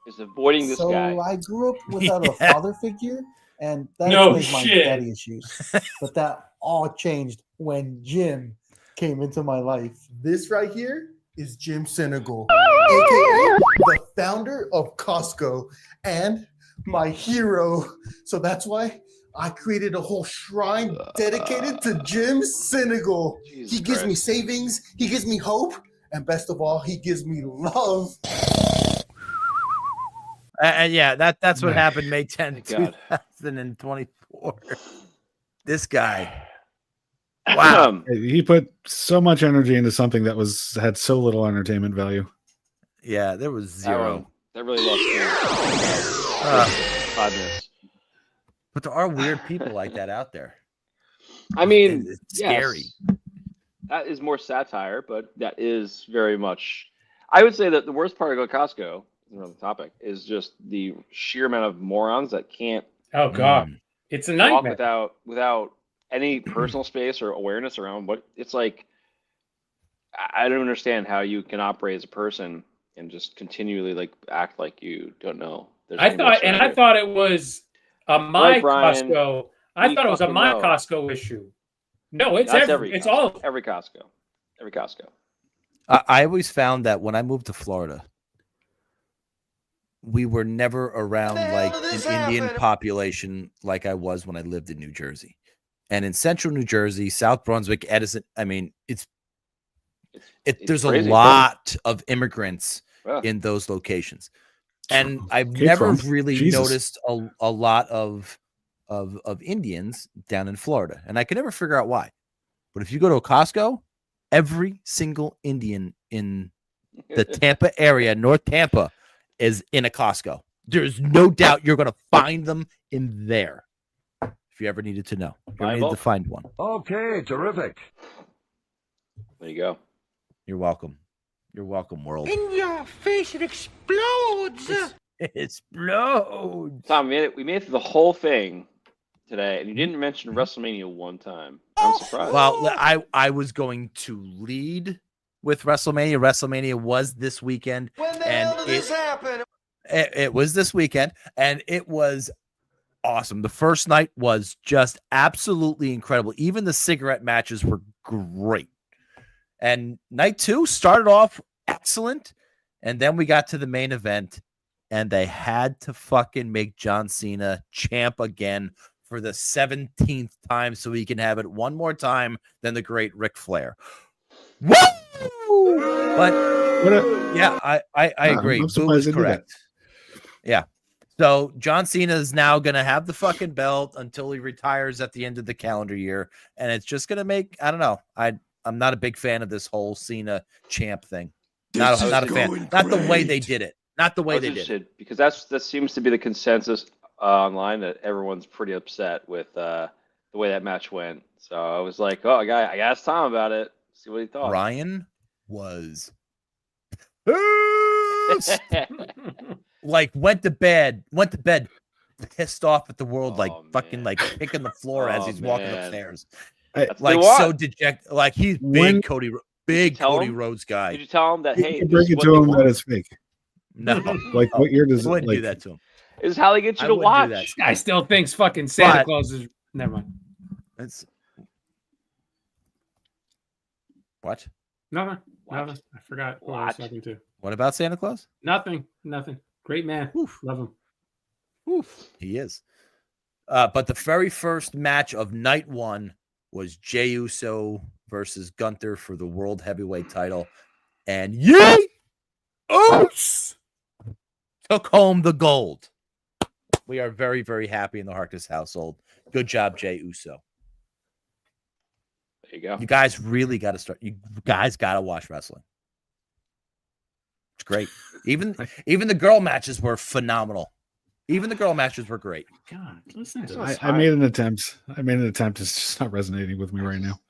Is avoiding this So guy. I grew up without a Yeah. father figure, and that No explains my shit. daddy issues. But that all changed when Jim came into my life. This right here is Jim Senegal, aka the founder of Costco and my hero. So that's why I created a whole shrine dedicated to Jim Senegal. Jesus He gives me Christ. savings, he gives me hope, and best of all, he gives me love. And yeah, that's what happened May 10th, Thank God. 2024. This guy. Wow. He put so much energy into something that had so little entertainment value. Yeah, there was zero. That really lost me. Uh, 5 minutes. but there are weird people like that out there. I mean, It's scary. yes, that is more satire, but that is very much. I would say that the worst part about Costco, another topic, is just the sheer amount of morons that can't Oh God, it's a walk nightmare. without any personal space or awareness around what it's like. I don't understand how you can operate as a person and just continually like act like you don't know. There's I anything else around thought you. it was a my Right, Brian. Costco. I We thought it was a fucking my know. Costco issue. No, it's That's it's Costco. all. Every Costco. Every Costco. I always found that when I moved to Florida, we were never around How the like hell an did this Indian happen? population like I was when I lived in New Jersey. And in central New Jersey, South Brunswick, Edison, I mean, there's crazy. a lot of immigrants Yeah. in those locations. And I've Cape never Front. really Jesus. noticed a lot of Indians down in Florida. And I could never figure out why. But if you go to a Costco, every single Indian in the Tampa area, North Tampa, is in a Costco. There's no doubt you're going to find them in there. If you ever needed to know, you ever needed to find one. Okay, terrific. There you go. You're welcome. You're welcome, world. In your face, it explodes. It explodes. Tom, we made it through the whole thing today, and you didn't mention WrestleMania one time. I'm surprised. Well, I was going to lead with WrestleMania. WrestleMania was this weekend. When the and hell did this happen? It was this weekend, and it was awesome. The first night was just absolutely incredible. Even the cigarette matches were great. And night 2 started off excellent. And then we got to the main event, and they had to fucking make John Cena champ again for the 17th time so he can have it one more time than the great Ric Flair. Woo! But yeah, I agree. I'm Boo surprised is they did that. correct. Yeah. So John Cena is now going to have the fucking belt until he retires at the end of the calendar year. And it's just going to make, I don't know. I'm not a big fan of this whole Cena champ thing. Not a fan. Not the way they did it. Not the way they did it. Because that seems to be the consensus online that everyone's pretty upset with the way that match went. So I was like, oh, I asked Tom about it. See what he thought. Ryan was like went to bed pissed off at the world, like fucking like kicking the floor as he's walking upstairs. Like so dejected. Like he's big Cody Rhodes guy. Did you tell him that, hey, You bring it to him that it's fake. No. Like what year does I it wouldn't like, do that to him. This is how they get you to watch. This guy still thinks fucking Santa Claus is. Never mind. That's what? Nothing. I forgot what I was talking to. What about Santa Claus? Nothing. Great man. Love him. He is. But the very first match of night 1 was Jey Uso versus Gunther for the World Heavyweight title. And Yay! Oops! Took home the gold. We are very, very happy in the Harkness household. Good job, Jey Uso. There you go. You guys really got to start. You guys got to watch wrestling. It's great. Even the girl matches were phenomenal. Even the girl matches were great. God, listen to I made an attempt. It's just not resonating with me right now.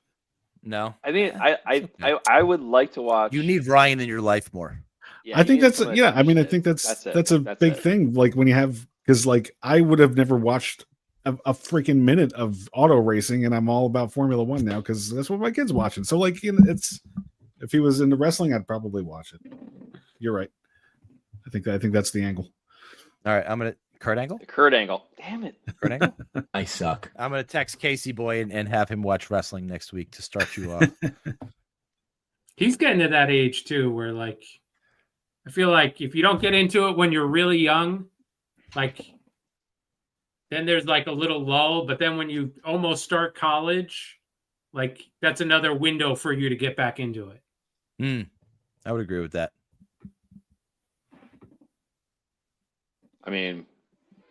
No. I think I would like to watch. You need Ryan in your life more. Yeah, I think you need that's somebody yeah. to I mean, I finish think it. that's a big thing. Like when you have, because like I would have never watched a freaking minute of auto racing, and I'm all about Formula One now because that's what my kid's watching. So like, you know, it's if he was into wrestling, I'd probably watch it. You're right. I think that's the angle. All right, I'm gonna Kurt Angle. Kurt Angle. Damn it. Kurt Angle. I suck. I'm gonna text Casey Boy and have him watch wrestling next week to start you off. He's getting to that age too, where like I feel like if you don't get into it when you're really young, like then there's like a little lull, but then when you almost start college, like that's another window for you to get back into it. I would agree with that. I mean,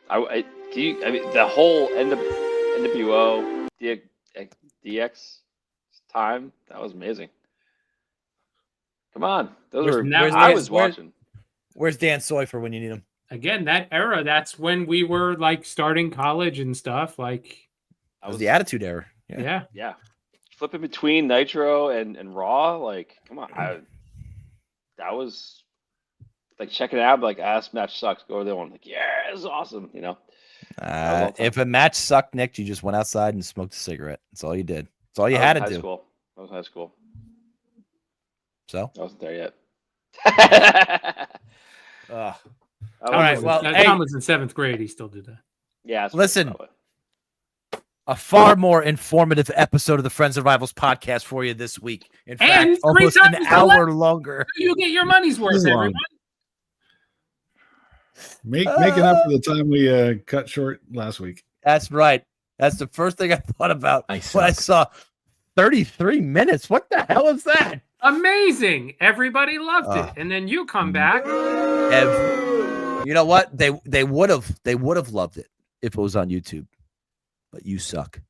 I mean the whole NWO DX time, that was amazing. Come on, I was watching. Where's Dan Soy for when you need him? Again, that era, that's when we were like starting college and stuff. Like that was the Attitude Era. Yeah. Flipping between Nitro and Raw, like, come on, that was like checking it out. Like, this match sucks. Go over there, one like, yeah, it's awesome. You know. If a match sucked, Nick, you just went outside and smoked a cigarette. That's all you did. That's all you had to do. School. That was high school. So I wasn't there yet. All right. Well, Tom was in 7th grade. He still did that. Yeah. Listen, a far more informative episode of the Friends and Rivals podcast for you this week. In fact, almost an hour longer. You get your money's worth, everyone. Making up for the time we cut short last week. That's right. That's the first thing I thought about when I saw 33 minutes. What the hell is that? Amazing. Everybody loved it. And then you come back. You know what? They would have loved it if it was on YouTube. But you suck.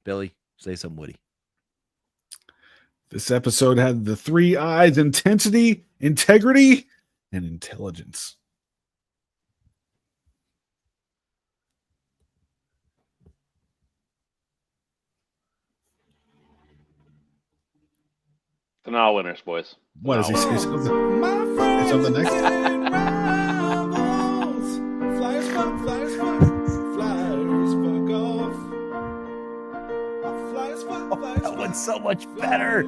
Billy, say some Woody. This episode had the 3 I's: intensity, integrity, and intelligence. Finale winners, boys. What does he say? Something next? Flyers fuck off. Flyers fuck That one's so much better.